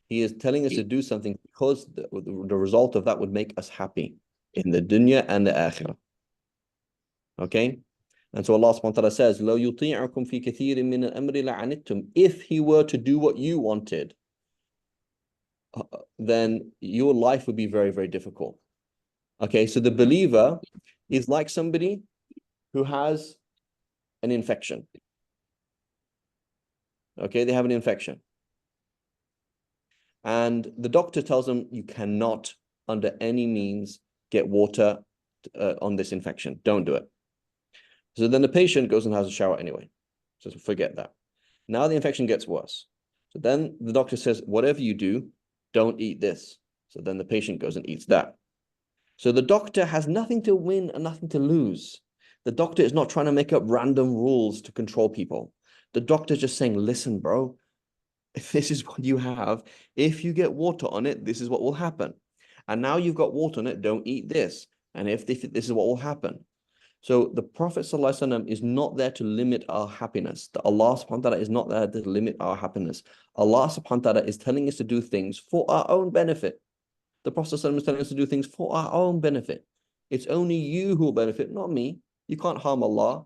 He is telling us to do something because the result of that would make us happy in the dunya and the akhirah. Okay? And so Allah subhanahu wa ta'ala says, لَوْ يُطِيعُكُمْ فِي كَثِيرٍ مِّنَ الْأَمْرِ لَعَنِتُّمْ. If he were to do what you wanted, then your life would be very, very difficult. Okay, so the believer is like somebody who has an infection. Okay, they have an infection. And the doctor tells them, you cannot, under any means, get water on this infection. Don't do it. So then the patient goes and has a shower anyway. So forget that. Now the infection gets worse. So then the doctor says, whatever you do, don't eat this. So then the patient goes and eats that. So the doctor has nothing to win and nothing to lose. The doctor is not trying to make up random rules to control people. The doctor is just saying, listen, bro, if this is what you have, if you get water on it, this is what will happen. And now you've got water on it, don't eat this. And if this is what will happen. So the Prophet ﷺ is not there to limit our happiness. The Allah subhanahu wa ta'ala is not there to limit our happiness. Allah subhanahu wa ta'ala is telling us to do things for our own benefit. The Prophet ﷺ is telling us to do things for our own benefit. It's only you who will benefit, not me. You can't harm Allah,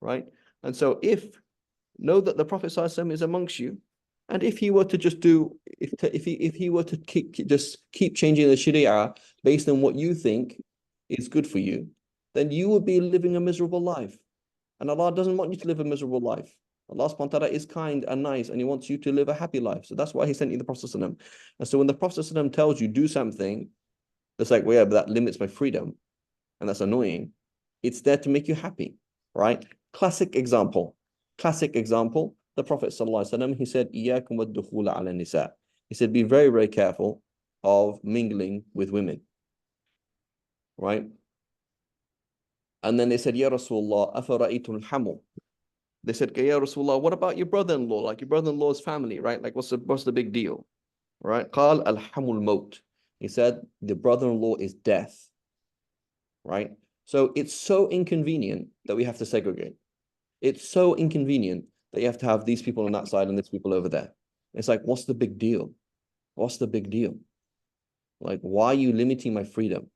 right? And so know that the Prophet ﷺ is amongst you, and if he were to just do, if he were to keep changing the Sharia based on what you think is good for you, then you would be living a miserable life. And Allah doesn't want you to live a miserable life. Allah subhanahu wa ta'ala is kind and nice, and he wants you to live a happy life. So that's why he sent you the Prophet ﷺ. And so when the Prophet ﷺ tells you do something, it's like, well, yeah, but that limits my freedom, and that's annoying. It's there to make you happy, right? Classic example. Classic example. The Prophet ﷺ, he said, إِيَّاكُمْ وَالدُّخُولَ عَلَى النِّسَاءِ. He said, be very, very careful of mingling with women. Right? And then they said, Ya Rasulullah, أَفَرَأَيْتُ الْحَمُ. They said, Ya Rasulullah, what about your brother-in-law? Like your brother-in-law's family, right? Like what's the big deal? Right? قال الحم الموت. He said, the brother-in-law is death. Right? So it's so inconvenient that we have to segregate. It's so inconvenient that you have to have these people on that side and these people over there. It's like, what's the big deal? What's the big deal? Like, why are you limiting my freedom?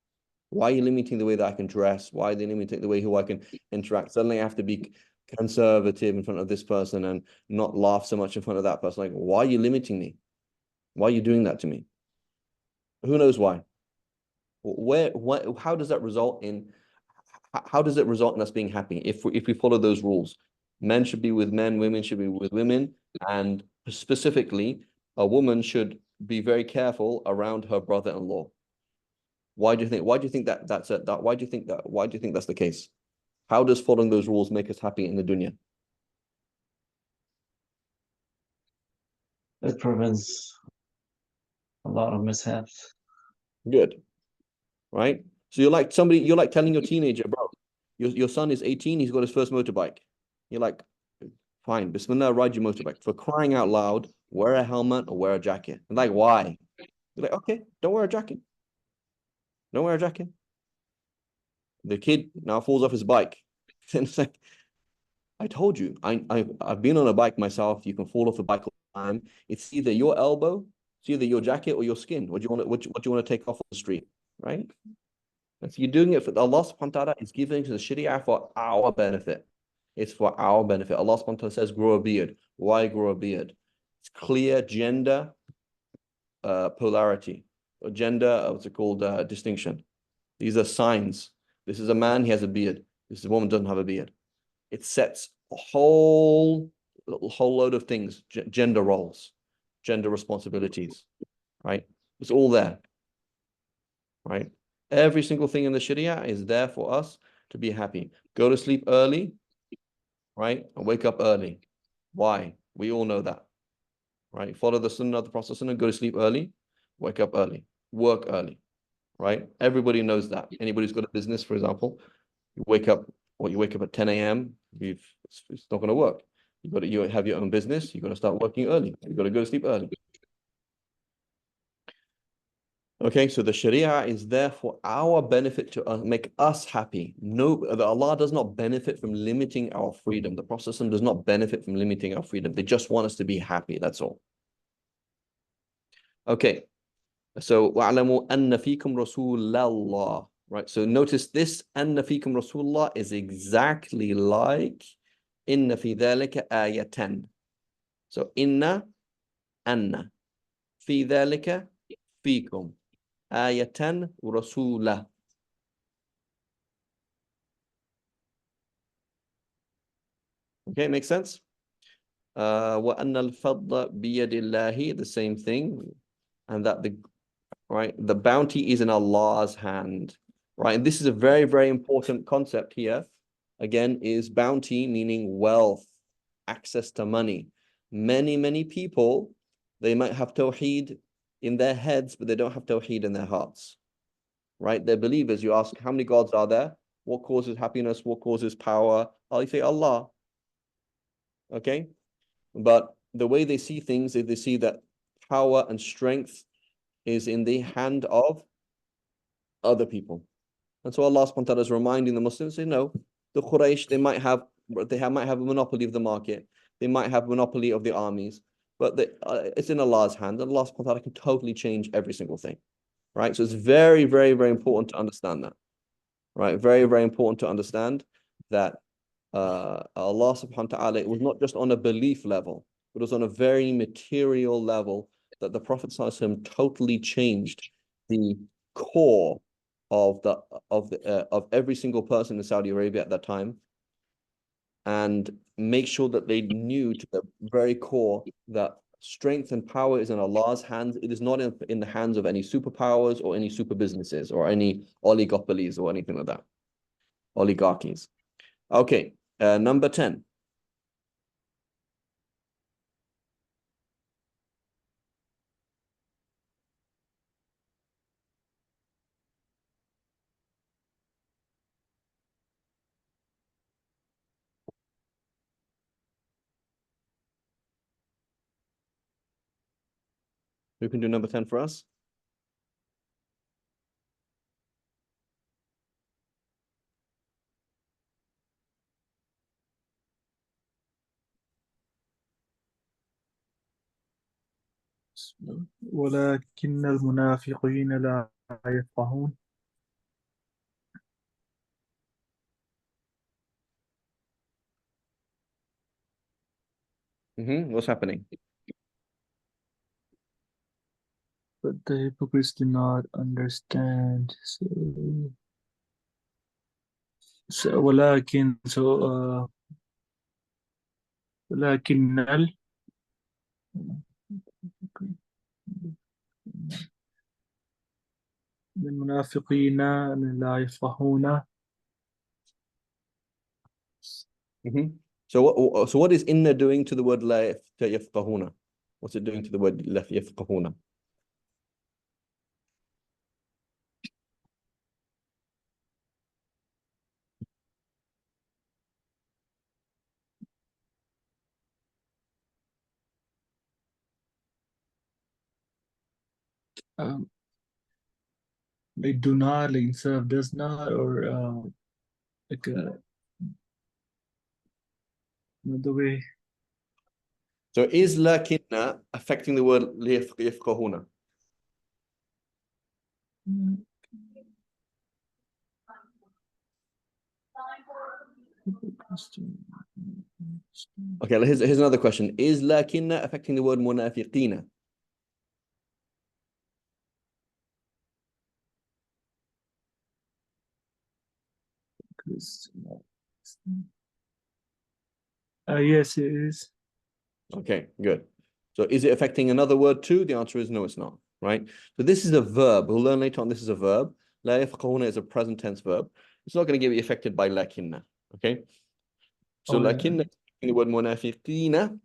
Why are you limiting the way that I can dress? Why are they limiting the way who I can interact? Suddenly I have to be conservative in front of this person and not laugh so much in front of that person. Like, why are you limiting me? Why are you doing that to me? Who knows why? How does that result in, how does it result in us being happy if we follow those rules? Men should be with men, women should be with women, and specifically, a woman should be very careful around her brother-in-law. Why do you think that's why do you think that's the case? How does following those rules make us happy in the dunya? It prevents a lot of mishaps. Good. Right? So you're like telling your teenager, bro, your son is 18, he's got his first motorbike. You're like, fine, Bismillah, ride your motorbike. For crying out loud, wear a helmet or wear a jacket. And like, why? You're like, okay, don't wear a jacket. Don't wear a jacket. The kid now falls off his bike. And it's like, I told you, I've been on a bike myself. You can fall off a bike all the time. It's either your elbow, it's either your jacket or your skin. What do you want to take off on the street, right? And so you're doing it for Allah subhanahu wa ta'ala is giving to the Sharia for our benefit. It's for our benefit. Allah subhanahu wa ta'ala says, grow a beard. Why grow a beard? It's clear gender polarity, or gender, what's it called, distinction. These are signs. This is a man, he has a beard. This is a woman, doesn't have a beard. It sets a whole load of things, gender roles, gender responsibilities, right? It's all there, right? Every single thing in the Sharia is there for us to be happy. Go to sleep early, right? And wake up early. Why? We all know that, right? Follow the sunnah of the Prophet, go to sleep early, wake up early, work early, right? Everybody knows that. Anybody's got a business, for example, you wake up at 10 a.m., it's not going to work. You have your own business, you've got to start working early. You've got to go to sleep early. Okay, so the Sharia is there for our benefit to make us happy. No, Allah does not benefit from limiting our freedom. The Prophet does not benefit from limiting our freedom. They just want us to be happy, that's all. Okay, so وَاعْلَمُوا أَنَّ فِيكُمْ رَسُولَ اللَّهِ. Right, so notice this, أَنَّ فِيكُمْ رَسُولَ اللَّهِ is exactly like إِنَّ فِي ذَلِكَ آيَةً. So إِنَّ أَنَّ فِي ذَلِكَ فِيكُمْ آيَةً رَسُولَ. Okay, makes sense? وَأَنَّ الْفَضْلَ بِيَدِ اللَّهِ, the same thing, and that the bounty is in Allah's hand, right? And this is a very, very important concept here. Again, is bounty meaning wealth, access to money. Many people, they might have tawheed in their heads, but they don't have tawheed in their hearts, right? They're believers. You ask, how many gods are there? What causes happiness? What causes power? Oh, you say Allah. Okay? But the way they see things is they see that power and strength is in the hand of other people. And so Allah subhanahu wa ta'ala is reminding the Muslims, say, no, the Quraysh, they might have a monopoly of the market. They might have a monopoly of the armies, but it's in Allah's hand. Allah subhanahu wa ta'ala can totally change every single thing, right? So it's very, very, very important to understand that, right? Very, very important to understand that Allah subhanahu wa ta'ala, it was not just on a belief level, but it was on a very material level that the Prophet ﷺ totally changed the core of every single person in Saudi Arabia at that time, and make sure that they knew to the very core that strength and power is in Allah's hands. It is not in the hands of any superpowers or any super businesses or any oligopolies or anything like that. Oligarchies. Okay, Number 10. Who can do number 10 for us? ولكن المنافقين لا يفقهون. What's happening? But the hypocrites do not understand. ولكن ولكن المنافقين لا يفقهون. So what is inna doing to the word la yafqahuna? What's it doing to the word la yafqahuna? They do not, like instead of does not, or like another way. So is lakinna affecting the word yafqahuna? Okay, here's another question. Is lakinna affecting the word munafiqina? Yes, it is. Okay, good. So is it affecting another word too? The answer is no, it's not, right? So this is a verb. We'll learn later on this is a verb. La yafqahuna is a present tense verb. It's not going to get affected by lakinna, okay? So lakinna is the word munafiqina,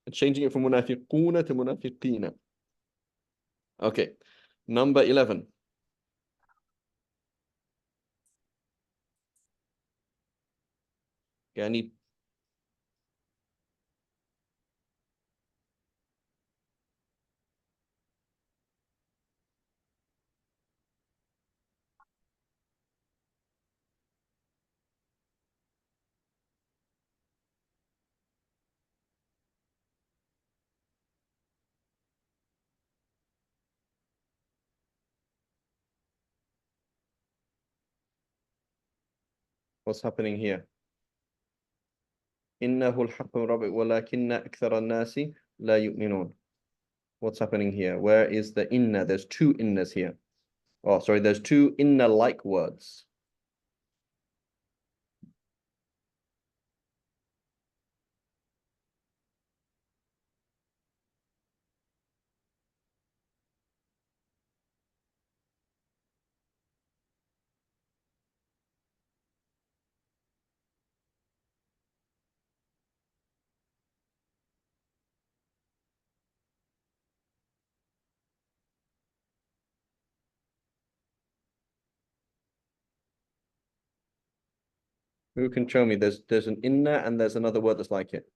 and changing it from munafiquna to munafiqina. Okay, number 11. Okay, I need what's happening here. إنه الحق من ربك ولكن أكثر الناس لا يؤمنون. What's happening here? Where is the inna? There's two innas here. Oh, sorry, there's two inna-like words. Who can show me? There's an inna and there's another word that's like it.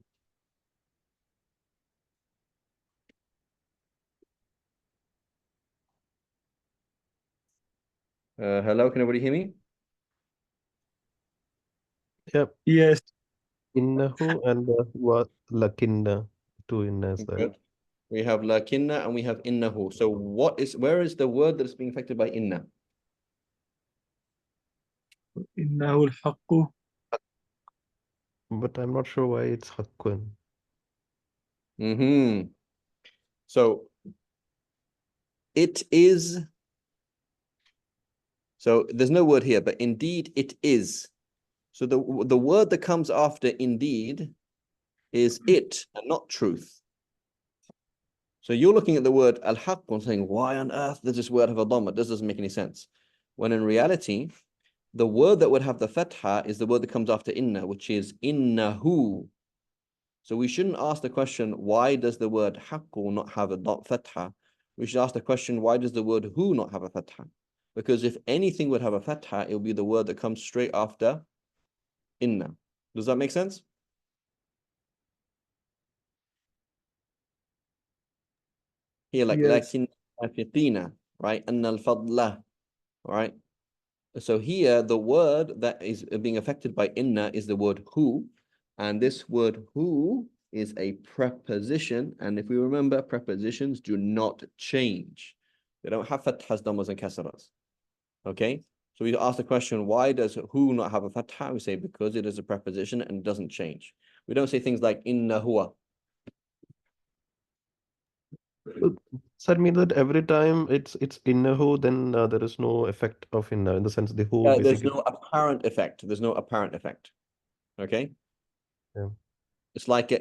Hello, can everybody hear me? Yep. Yes. Innahu and wa lakinna. Two innas there. Good. We have lakinna and we have innahu. So where is the word that is being affected by inna? إنه الحق. But I'm not sure why it's haqqun. So it is. So there's no word here, but indeed it is. So the word that comes after indeed is it and not truth. So you're looking at the word al-haqq and saying, why on earth does this word have a dhamma? This doesn't make any sense. When in reality, The word that would have the fatha is the word that comes after inna, which is innahu. So we shouldn't ask the question, why does the word haqqu not have a dot fatha? We should ask the question, why does the word hu not have a fatha? Because if anything would have a fatha, it would be the word that comes straight after inna. Does that make sense? Here, like, Yes. lakin munafiqina, right? Anna al-fadla, right? So here, the word that is being affected by inna is the word hu. And this word hu is a preposition. And if we remember, prepositions do not change. They don't have fathas, dhammas, and kasras. Okay? So we ask the question, why does hu not have a fatha? We say because it is a preposition and it doesn't change. We don't say things like inna huwa. Does that mean that every time it's innahu, then there is no effect of inna, in the sense the who There's basically. no apparent effect. There's no apparent effect. Okay? Yeah. It's like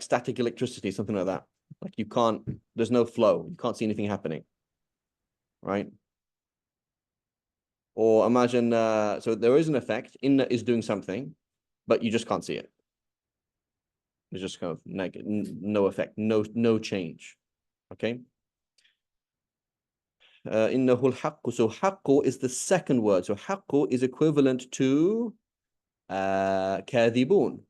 static electricity, something like that. Like you can't, there's no flow. You can't see anything happening, right? Or imagine, so there is an effect. Inna is doing something, but you just can't see it. It's just kind of negative, no effect, no change. Okay. Innahu al-haqqu. So haqqu is the second word. So haqqu is equivalent to kadhibun,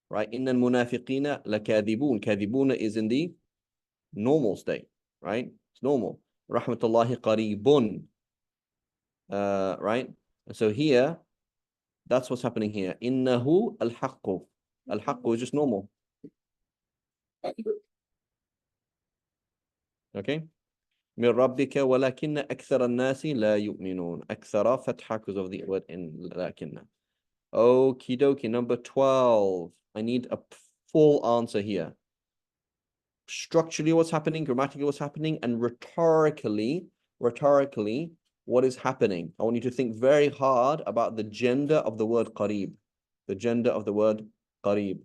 right? Inna al-munafiqina lakadhibun. Kadhibuna is in the normal state, right? It's normal. Rahmatullahi qareebun, right? And so here, that's what's happening here. Innahu al-haqqu. Al-haqqu is just normal. Okay? من ربك ولكن أكثر الناس لا يؤمنون. أكثر فتحة because of the word in لكن. Okie dokie, number 12. I need a full answer here. Structurally, what's happening, grammatically, what's happening, and rhetorically, what is happening. I want you to think very hard about the gender of the word qareeb. The gender of the word qareeb.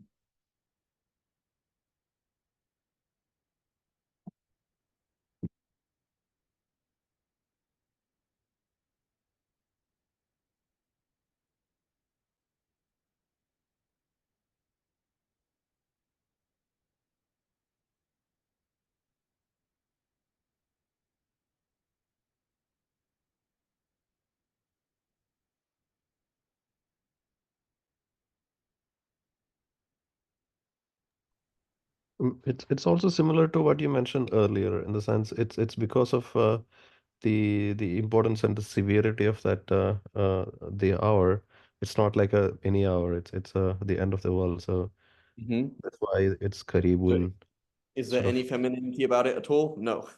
It's also similar to what you mentioned earlier, in the sense it's because of the importance and the severity of that the hour. It's not like any hour. It's the end of the world. So that's why it's So Karibun. is there Sort of. any femininity about it at all? No.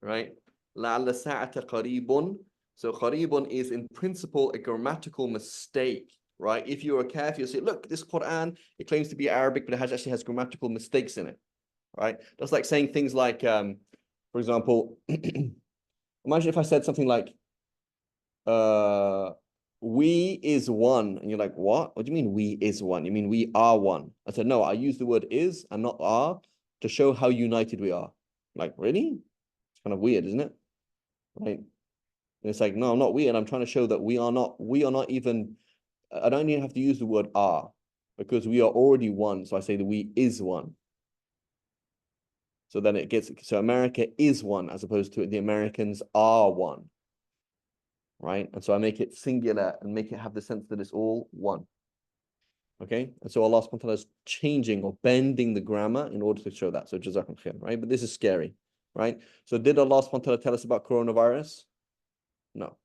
Right? لعل الساعة قريب. So قريب is in principle a grammatical mistake, right? If you're a kafir, you say, look, this Quran, it claims to be Arabic, but it actually has grammatical mistakes in it, right? That's like saying things like, for example, imagine if I said something like, we is one. And you're like, what? What do you mean we is one? You mean we are one? I said, no, I use the word is and not are to show how united we are. Like, really? It's kind of weird, isn't it? Right? And it's like, no, I'm not weird. I'm trying to show that we are not even, I don't even have to use the word are because we are already one. So I say that we is one. So then it gets, so America is one as opposed to the Americans are one. Right? And so I make it singular and make it have the sense that it's all one. Okay? And so Allah subhanahu wa ta'ala is changing or bending the grammar in order to show that. So jazakum khair, right? But this is scary, right? So did Allah subhanahu wa ta'ala tell us about coronavirus? No.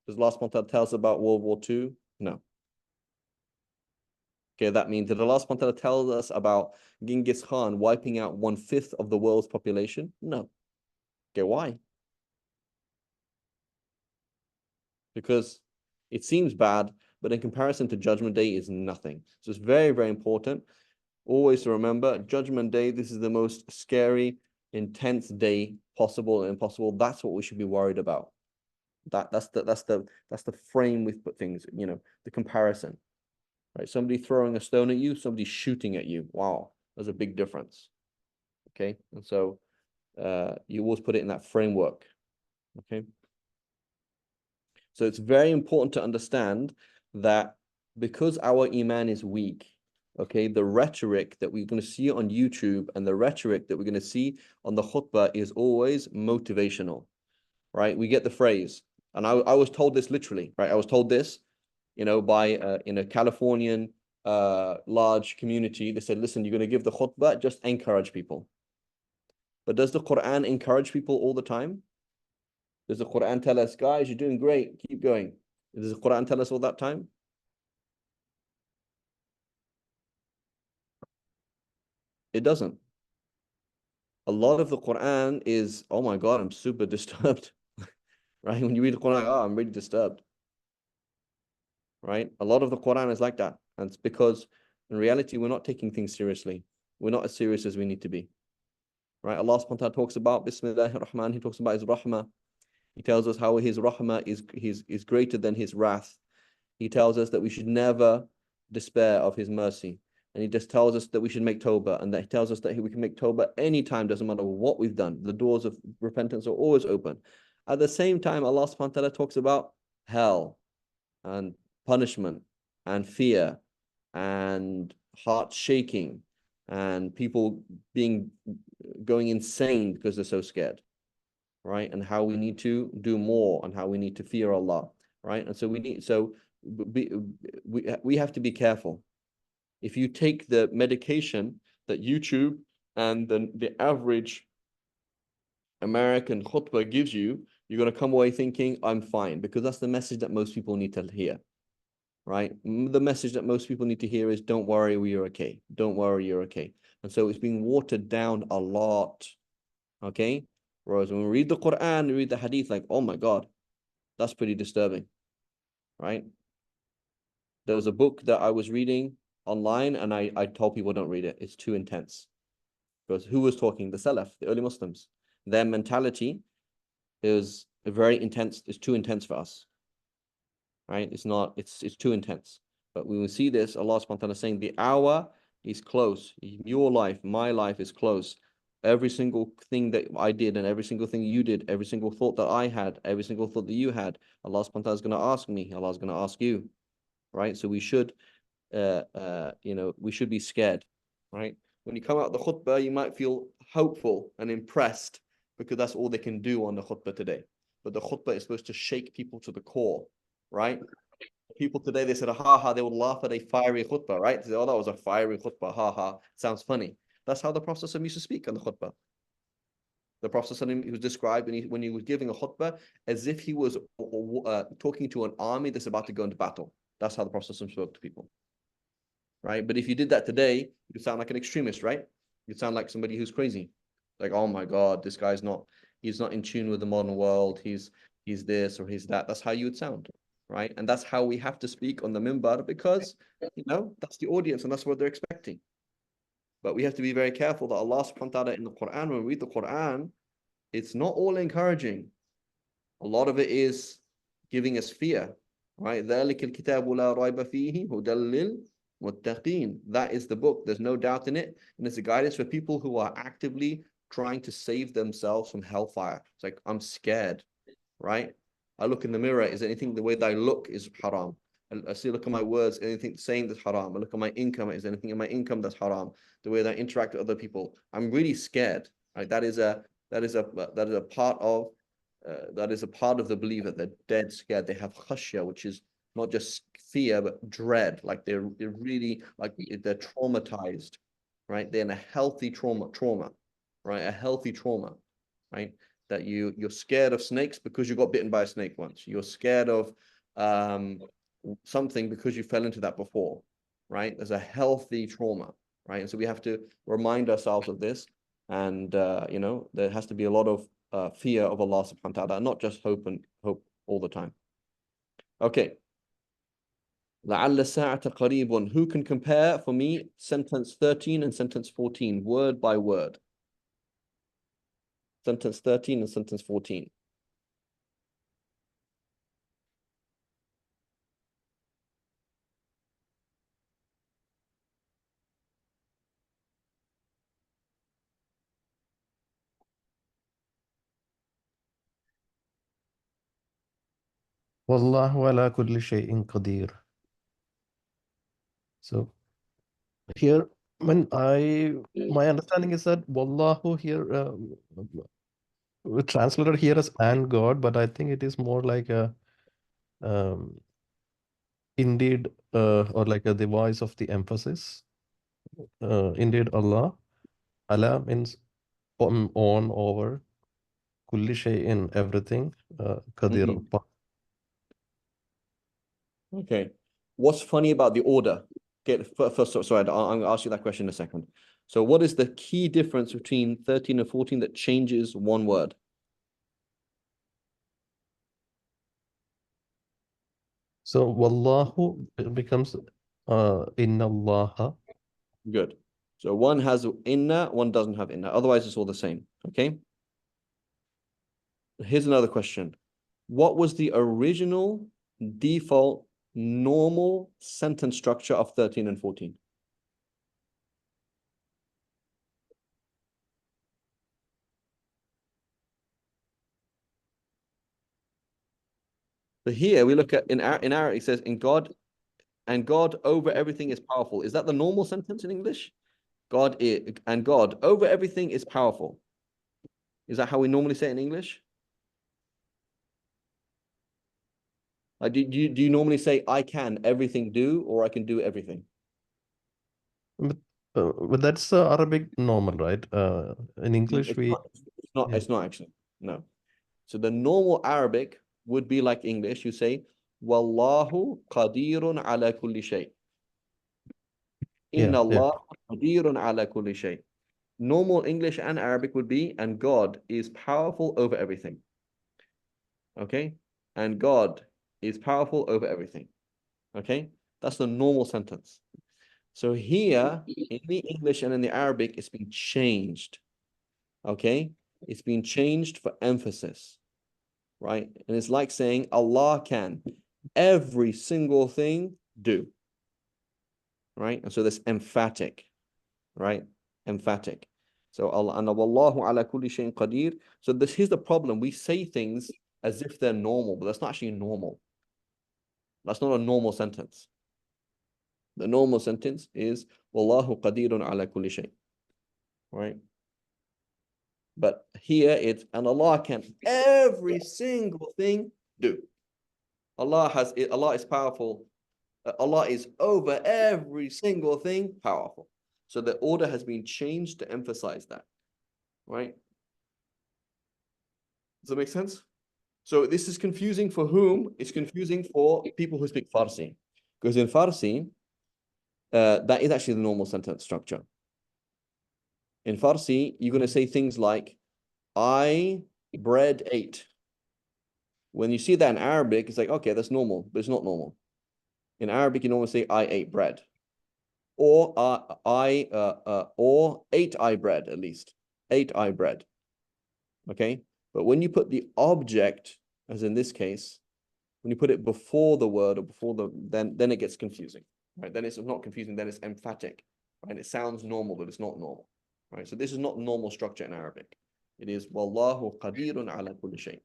Does Allah subhanahu wa ta'ala tell us about World War II? No. Okay, that means did Allah subhanahu wa ta'ala tell us about Genghis Khan wiping out 1/5 of the world's population? No. Okay, why? Because it seems bad, but in comparison to Judgment Day is nothing. So it's very, very important always to remember Judgment Day, this is the most scary, intense day possible and impossible. That's what we should be worried about. That's the frame we've put things, the comparison. Right? Somebody throwing a stone at you, somebody shooting at you. Wow, there's a big difference. Okay, and so you always put it in that framework. Okay. So it's very important to understand that because our iman is weak, okay, the rhetoric that we're going to see on YouTube and the rhetoric that we're going to see on the khutbah is always motivational, right? We get the phrase, and I was told this literally, right? I was told this, by in a Californian large community. They said, listen, you're going to give the khutbah, just encourage people. But does the Quran encourage people all the time? Does the Quran tell us, guys, you're doing great, keep going? Does the Quran tell us all that time? It doesn't. A lot of the Quran is, oh my God, I'm super disturbed, right? When you read the Quran, oh, I'm really disturbed, right? A lot of the Quran is like that. And it's because in reality, we're not taking things seriously. We're not as serious as we need to be, right? Allah subhanahu wa ta'ala talks about Bismillahir Rahman. He talks about His Rahmah. He tells us how His Rahmah is greater than His wrath. He tells us that we should never despair of His mercy. And He just tells us that we should make tawbah, and that He tells us that we can make tawbah anytime, doesn't matter what we've done. The doors of repentance are always open. At the same time, Allah subhanahu wa ta'ala talks about hell and punishment and fear and heart shaking and people going insane because they're so scared, right? And how we need to do more and how we need to fear Allah, right? And so we have to be careful. If you take the medication that YouTube and the average American khutbah gives you, you're going to come away thinking, I'm fine, because that's the message that most people need to hear, right? The message that most people need to hear is, don't worry, you're okay. Don't worry, you're okay. And so it's being watered down a lot, okay? Whereas when we read the Quran, we read the hadith, like, oh my God, that's pretty disturbing, right? There was a book that I was reading online, and I told people don't read it. It's too intense. Because who was talking? The Salaf, the early Muslims. Their mentality is very intense. It's too intense for us, right? It's too intense. But when we see this, Allah subhanahu wa ta'ala is saying the hour is close. Your life, my life is close. Every single thing that I did and every single thing you did, every single thought that I had, every single thought that you had, Allah subhanahu wa ta'ala is going to ask me. Allah is going to ask you, right? So we should we should be scared, right? When you come out of the khutbah, you might feel hopeful and impressed because that's all they can do on the khutbah today. But the khutbah is supposed to shake people to the core, right? People today, they said, ha ha, they would laugh at a fiery khutbah, right? They say, oh, that was a fiery khutbah, ha ha, sounds funny. That's how the Prophet used to speak on the khutbah. The Prophet he was described when he was giving a khutbah as if he was talking to an army that's about to go into battle. That's how the Prophet spoke to people, right? But if you did that today, you sound like an extremist, right? You sound like somebody who's crazy. Like, oh my God, this guy's he's not in tune with the modern world. He's this or he's that. That's how you would sound, right? And that's how we have to speak on the minbar because, that's the audience and that's what they're expecting. But we have to be very careful that Allah subhanahu wa ta'ala in the Quran, when we read the Quran, it's not all encouraging. A lot of it is giving us fear, right? ذَلِكَ الْكِتَابُ لَا رَيْبَ فِيهِ هُدًى لِلْمُتَّقِينَ. That is the book. There's no doubt in it. And it's a guidance for people who are actively trying to save themselves from hellfire. It's like, I'm scared, right? I look in the mirror. Is anything the way that I look is haram? I see, look at my words, anything saying that's haram. I look at my income, is anything in my income that's haram? The way that I interact with other people, I'm really scared. Right? That is a part of the belief that they're dead scared. They have khashya, which is not just fear but dread. Like they're really like they're traumatized, right? They're in a healthy trauma, right? A healthy trauma, right? That you're scared of snakes because you got bitten by a snake once. You're scared of something because you fell into that before, right? There's a healthy trauma, right? And so we have to remind ourselves of this. And there has to be a lot of fear of Allah subhanahu wa ta'ala, not just hope all the time. Okay. لَعَلَّ السَّاعَةَ قَرِيبٌ. Who can compare for me sentence 13 and sentence 14, word by word? Sentence 13 and sentence 14. Wallahu ala kulli shay'in qadir. So here, my understanding is that Wallahu here translated here as and God, but I think it is more like a um, indeed or like the voice of the emphasis. Indeed, Allah. Allah means on over kulli shay in everything. Qadir. Mhm. Okay. What's funny about the order? Okay, first, sorry, I'm going to ask you that question in a second. So what is the key difference between 13 and 14 that changes one word? So Wallahu becomes Inna Allah. Good. So one has inna, one doesn't have inna. Otherwise, it's all the same. Okay. Here's another question. What was the original default normal sentence structure of 13 and 14? So here we look at in Arabic, it says in God, and God over everything is powerful. Is that the normal sentence in English? And God over everything is powerful. Is that how we normally say it in English? Like, do you normally say I can everything do, or I can do everything? But that's Arabic normal, right? In English, It's we not, it's not, yeah. it's not actually. No. So the normal Arabic would be like English. You say, Wallahu qadirun ala kulli shay. Inna Yeah. Allah qadirun ala kulli shay. Normal English and Arabic would be, and God is powerful over everything. Okay? And God is powerful over everything. Okay? That's the normal sentence. So here, in the English and in the Arabic, it's been changed. Okay? It's been changed for emphasis. Right? And it's like saying Allah can every single thing do. Right? And so that's emphatic. Right? Emphatic. So Allah and Wallahu ala kulli shayin qadir. So here's the problem. We say things as if they're normal, but that's not actually normal. That's not a normal sentence. The normal sentence is Wallahu qadirun ala kulli shay. Right? But here it's and Allah can every single thing do. Allah is powerful. Allah is over every single thing powerful. So the order has been changed to emphasize that. Right? Does that make sense? So this is confusing for whom? It's confusing for people who speak Farsi. Because in Farsi, that is actually the normal sentence structure. In Farsi, you're going to say things like, I bread ate. When you see that in Arabic, it's like, okay, that's normal, but it's not normal. In Arabic, you normally say, I ate bread. Or or ate I bread, at least. Ate I bread. Okay? But when you put the object, as in this case, when you put it before the word or before then it gets confusing. Right? Then it's not confusing, then it's emphatic. Right? It sounds normal, but it's not normal. Right? So this is not normal structure in Arabic. It is Wallahu qadirun ala kulli shay.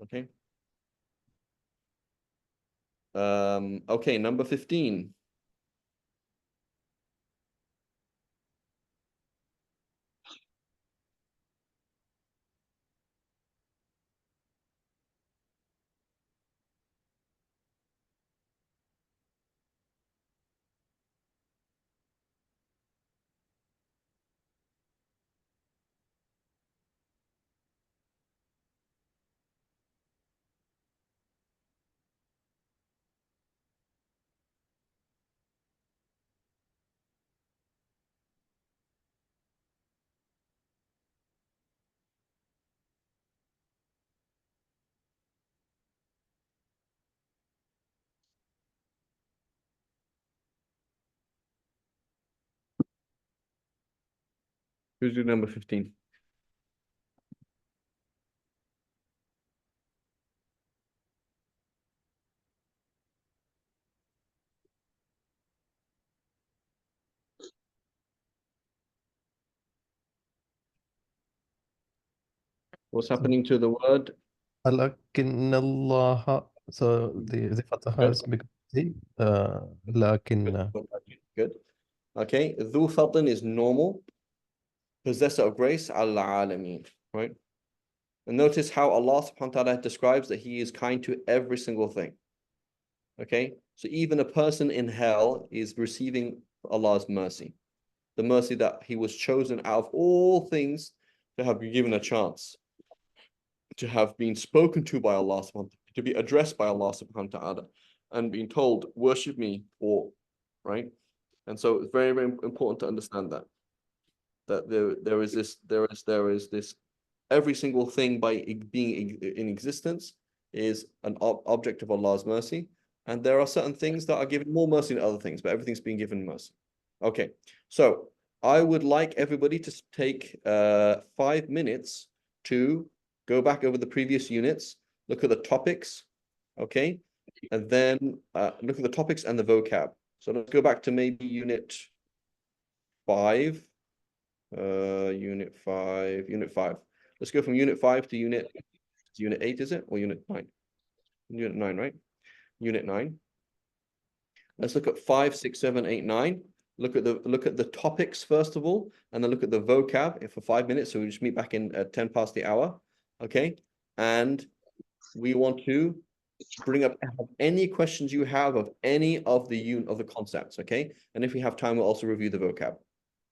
Okay. Okay, number 15. Who's your number 15? What's happening to the word لكن الله. So the fatha is because the لكن. Good. Okay. Dhu fadlin is normal, possessor of grace, al-alameen, right? And notice how Allah subhanahu wa ta'ala describes that He is kind to every single thing. Okay? So even a person in hell is receiving Allah's mercy. The mercy that he was chosen out of all things to have been given a chance, to have been spoken to by Allah subhanahu wa ta'ala, to be addressed by Allah subhanahu wa ta'ala, and being told, worship me, or right? And so it's very, very important to understand that there is this every single thing by being in existence is an object of Allah's mercy. And there are certain things that are given more mercy than other things, but everything's being given mercy. Okay, so I would like everybody to take 5 minutes to go back over the previous units, look at the topics, okay? And then look at the topics and the vocab. So let's go back to maybe unit 5. Unit 5. Let's go from unit 5 to unit 8, is it? Or unit 9? Unit 9, right? Unit 9. Let's look at 5, 6, 7, 8, 9. Look at the topics first of all, and then look at the vocab for 5 minutes. So we just meet back in at 10 past the hour. Okay. And we want to bring up any questions you have of any of the concepts. Okay. And if we have time, we'll also review the vocab.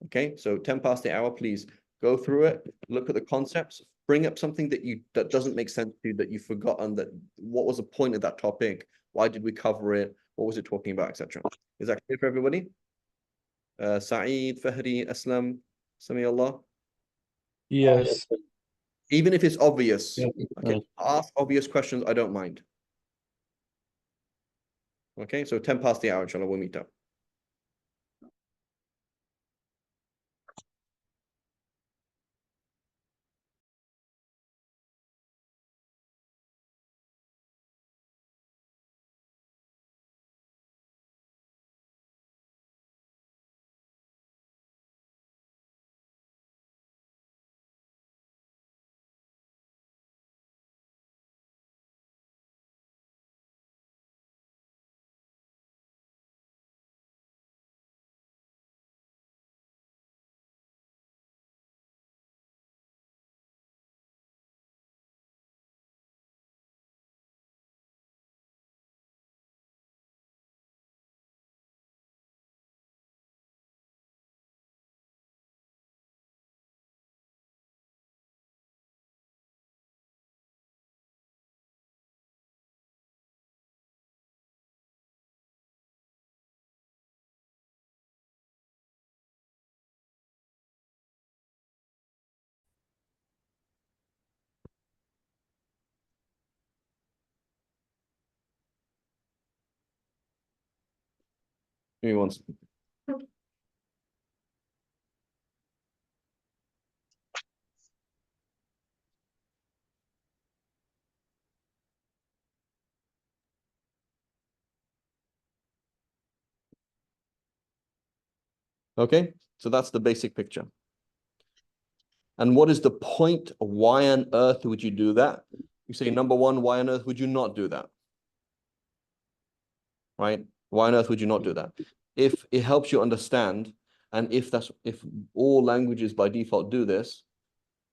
Okay, so 10 past the hour, please go through it, look at the concepts, bring up something that doesn't make sense to you, that you've forgotten, that what was the point of that topic, why did we cover it, what was it talking about, etc. Is that clear for everybody? Saeed, Fahri, Aslam, Sami Allah? Yes. Even if it's obvious, Yeah. okay, ask obvious questions, I don't mind. Okay, so 10 past the hour, inshallah, we'll meet up. Give me one second. Okay, so that's the basic picture. And what is the point? Why on earth would you do that? You say, number one, why on earth would you not do that? Right? Why on earth would you not do that? If it helps you understand, and if all languages by default do this,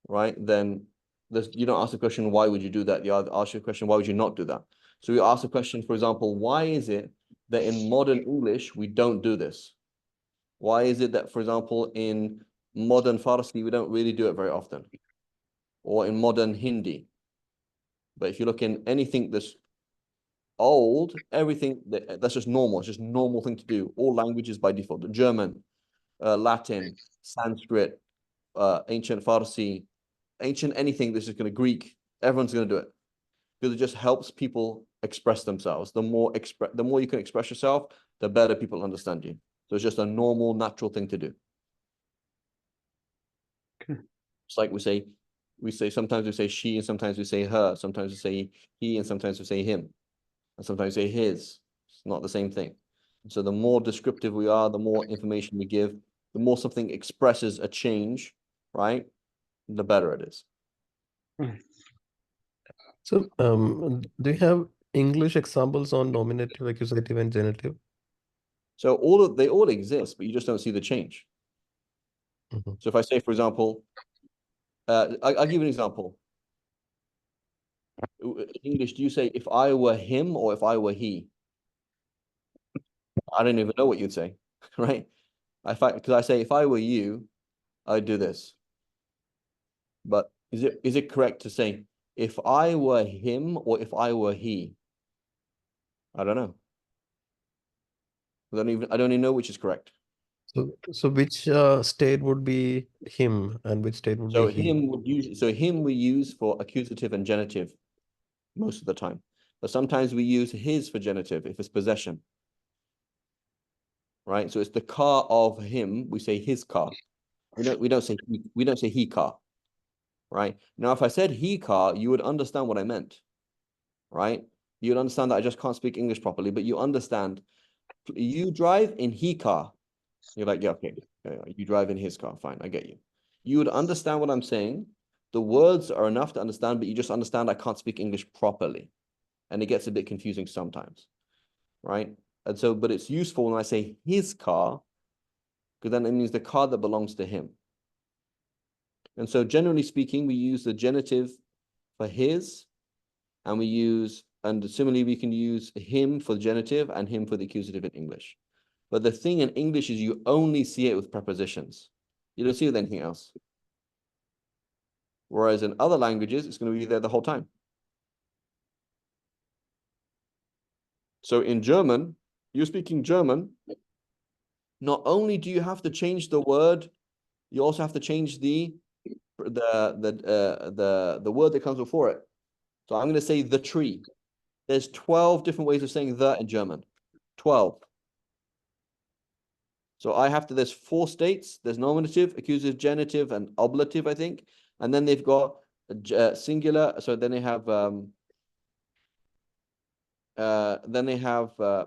right, then you don't ask the question, why would you do that? You ask the question, why would you not do that? So you ask the question, for example, why is it that in modern English we don't do this? Why is it that, for example, in modern Farsi we don't really do it very often? Or in modern Hindi? But if you look in anything that's old, everything that's just normal. It's just normal thing to do. All languages by default: the German, Latin, Sanskrit, ancient Farsi, ancient anything that's just going to Greek. Everyone's going to do it because it just helps people express themselves. The more you can express yourself, the better people understand you. So it's just a normal, natural thing to do. Okay. It's like sometimes we say she and sometimes we say her. Sometimes we say he and sometimes we say him. And sometimes we say his. It's not the same thing. So the more descriptive we are, the more information we give, the more something expresses a change, right? The better it is. So, do you have English examples on nominative, accusative, and genitive? So they all exist, but you just don't see the change. Mhm. So if I say, for example, I'll give you an example. In English, do you say if I were him or if I were he? I don't even know what you'd say, right? Because I say if I were you, I'd do this. But is it correct to say if I were him or if I were he? I don't know. I don't even know which is correct. So which state would be him and which state would So be he? him we use for accusative and genitive most of the time. But sometimes we use his for genitive if it's possession. Right? So it's the car of him, we say his car. We don't say he car. Right? Now if I said he car, you would understand what I meant. Right? You'd understand that I just can't speak English properly, but you understand you drive in he car. You're like, yeah, okay. You drive in his car. Fine, I get you. You would understand what I'm saying. The words are enough to understand, but you just understand I can't speak English properly. And it gets a bit confusing sometimes, right? And so, but it's useful when I say his car, because then it means the car that belongs to him. And so generally speaking, we use the genitive for his, and similarly, we can use him for the genitive and him for the accusative in English. But the thing in English is you only see it with prepositions. You don't see it with anything else. Whereas in other languages, it's going to be there the whole time. So in German, you're speaking German. Not only do you have to change the word, you also have to change the word that comes before it. So I'm going to say the tree. There's 12 different ways of saying the in German. 12. So there's 4 states. There's nominative, accusative, genitive, and ablative, I think. And then they've got singular. So then they have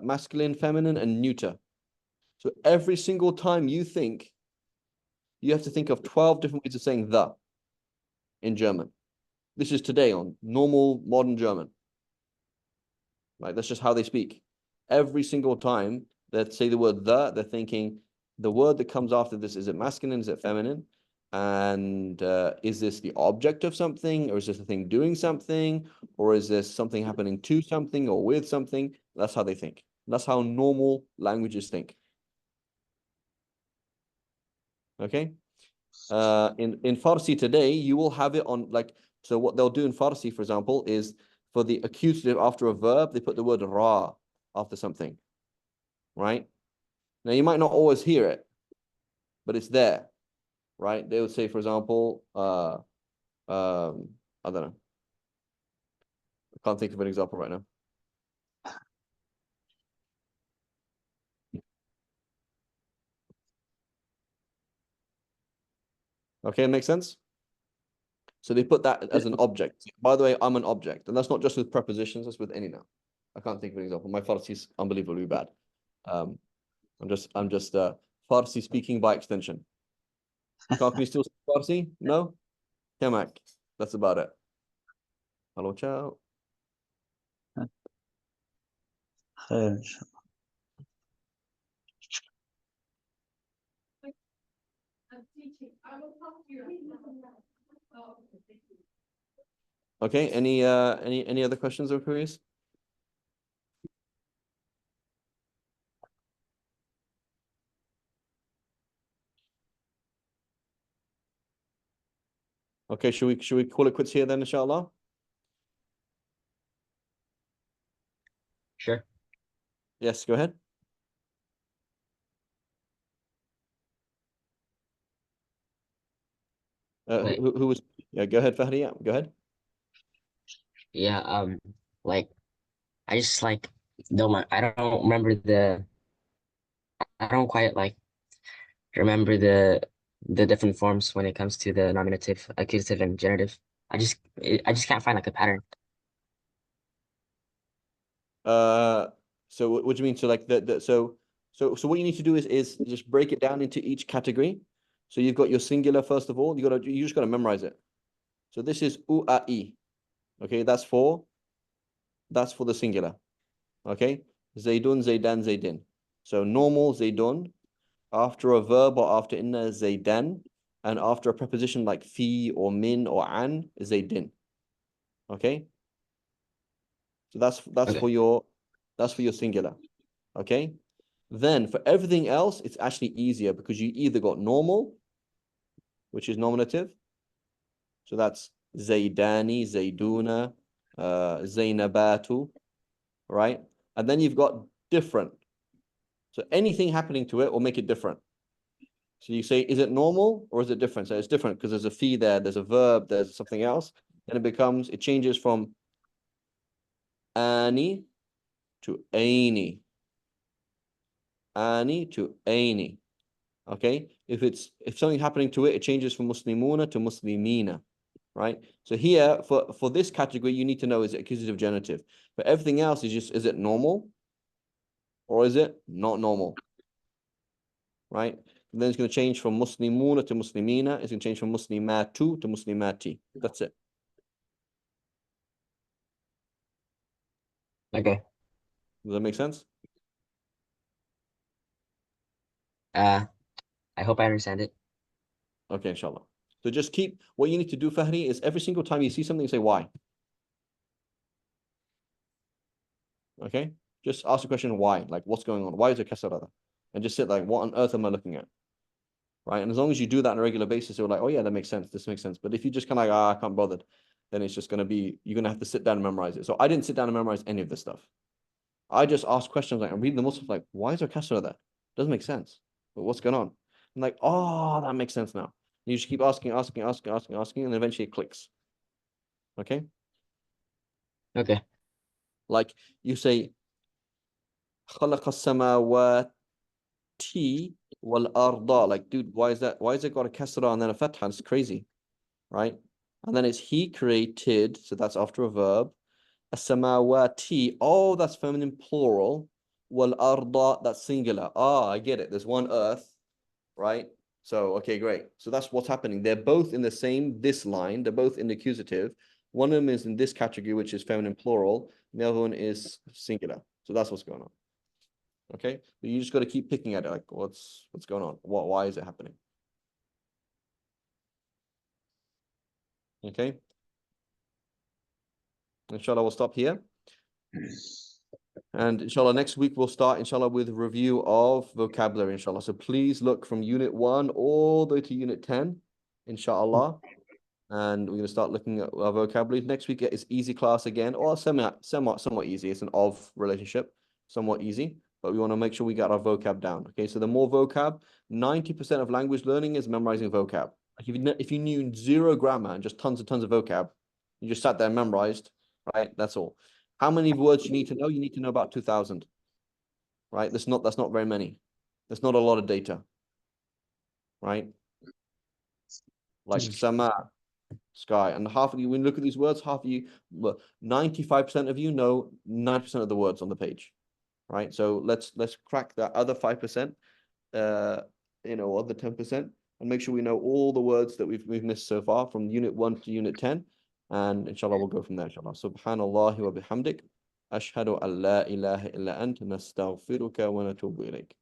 masculine, feminine, and neuter. So every single time you have to think of 12 different ways of saying the in German. This is today on normal modern German. Right? That's just how they speak. Every single time they say the word the, they're thinking the word that comes after this, is it masculine, is it feminine? And is this the object of something, or is this a thing doing something, or is this something happening to something or with something? That's how they think. That's how normal languages think. Okay? In Farsi today, you will have it on so what they'll do in Farsi, for example, is for the accusative after a verb, they put the word ra after something. Right? Now you might not always hear it, but it's there. Right? They would say, for example, I don't know. I can't think of an example right now. Okay, it makes sense? So they put that as an object. By the way, I'm an object. And that's not just with prepositions, that's with any noun. I can't think of an example. My Farsi is unbelievably bad. I'm just Farsi speaking by extension. Can you still speak Farsi? No? Kemak. That's about it. Hello, ciao. خير إن شاء الله. Okay, any other questions or queries? Okay, should we call it quits here then, inshallah? Sure. Yes, go ahead. Who was? Yeah, go ahead, Fahri. Yeah, go ahead. Yeah, like I just I don't quite remember the different forms when it comes to the nominative, accusative, and genitive. I just can't find like a pattern. So what do you mean? So like so what you need to do is just break it down into each category. So you've got your singular first of all. You just got to memorize it. So this is u a I. Okay, that's for the singular. Okay, Zaydun, Zaydan, Zaydin. So normal Zaydun, after a verb or after inna Zaydan, and after a preposition like fi or min or an Zaydin. Okay, so that's Okay. for your singular. Okay, then for everything else, it's actually easier because you either got normal, which is nominative. So that's Zaydani, Zayduna, Zaynabatu, right? And then you've got different. So anything happening to it will make it different. So you say, is it normal or is it different? So it's different because there's a fi there, there's a verb, there's something else. Then it changes from ani to aini. Ani to aini. Okay? If something happening to it, it changes from muslimuna to muslimina. Right? So here, for this category, you need to know, is it accusative genitive? But everything else is just, is it normal or is it not normal? Right? And then it's going to change from muslimuna to muslimina. It's going to change from muslimatu to muslimati. That's it. Okay. Does that make sense? I hope I understand it. Okay, inshallah. So just what you need to do, Fahri, is every single time you see something, say why. Okay? Just ask the question why. Like, what's going on? Why is there kasra? And just sit like, what on earth am I looking at? Right? And as long as you do that on a regular basis, you're like, oh yeah, that makes sense. This makes sense. But if you just kind of like, I can't bother, then it's just going to be, you're going to have to sit down and memorize it. So I didn't sit down and memorize any of this stuff. I just asked questions. Like, I'm reading the Muslim, like, why is there kasra there? Doesn't make sense. But what's going on? I'm like, oh, that makes sense now. You just keep asking, and eventually it clicks. Okay? Okay. Like you say, خلق السماوات والأرض. Like, dude, why is it got a kasra and then a fatha? It's crazy, right? And then it's he created, so that's after a verb. As-samawati, oh, that's feminine plural. Wal-arda, that's singular. Ah, I get it. There's one earth, right? So, okay, great. So that's what's happening. They're both in this line. They're both in the accusative. One of them is in this category, which is feminine plural. The other one is singular. So that's what's going on. Okay, but you just got to keep picking at it. Like, what's going on? Why is it happening? Okay. Inshallah, we'll stop here. And inshallah, next week we'll start, inshallah, with a review of vocabulary, inshallah. So please look from unit 1 all the way to unit 10, inshallah. And we're going to start looking at our vocabulary. Next week is easy class again, or somewhat easy. It's an of relationship, somewhat easy. But we want to make sure we got our vocab down. Okay, so the more vocab, 90% of language learning is memorizing vocab. Like if you knew zero grammar and just tons and tons of vocab, you just sat there and memorized, right? That's all. How many words you need to know? You need to know about 2,000, right? That's not very many. That's not a lot of data, right? Like sama, sky, and half of you, when you look at these words, 95% of you know 90% of the words on the page, right? So let's crack that other 5%, other 10%, and make sure we know all the words that we've missed so far from unit 1 to unit 10, and inshallah we'll go from there. Inshallah. Subhanallah wa bihamdik. أشهد أن لا إله إلا أنت نستغفرك ونتوب إليك.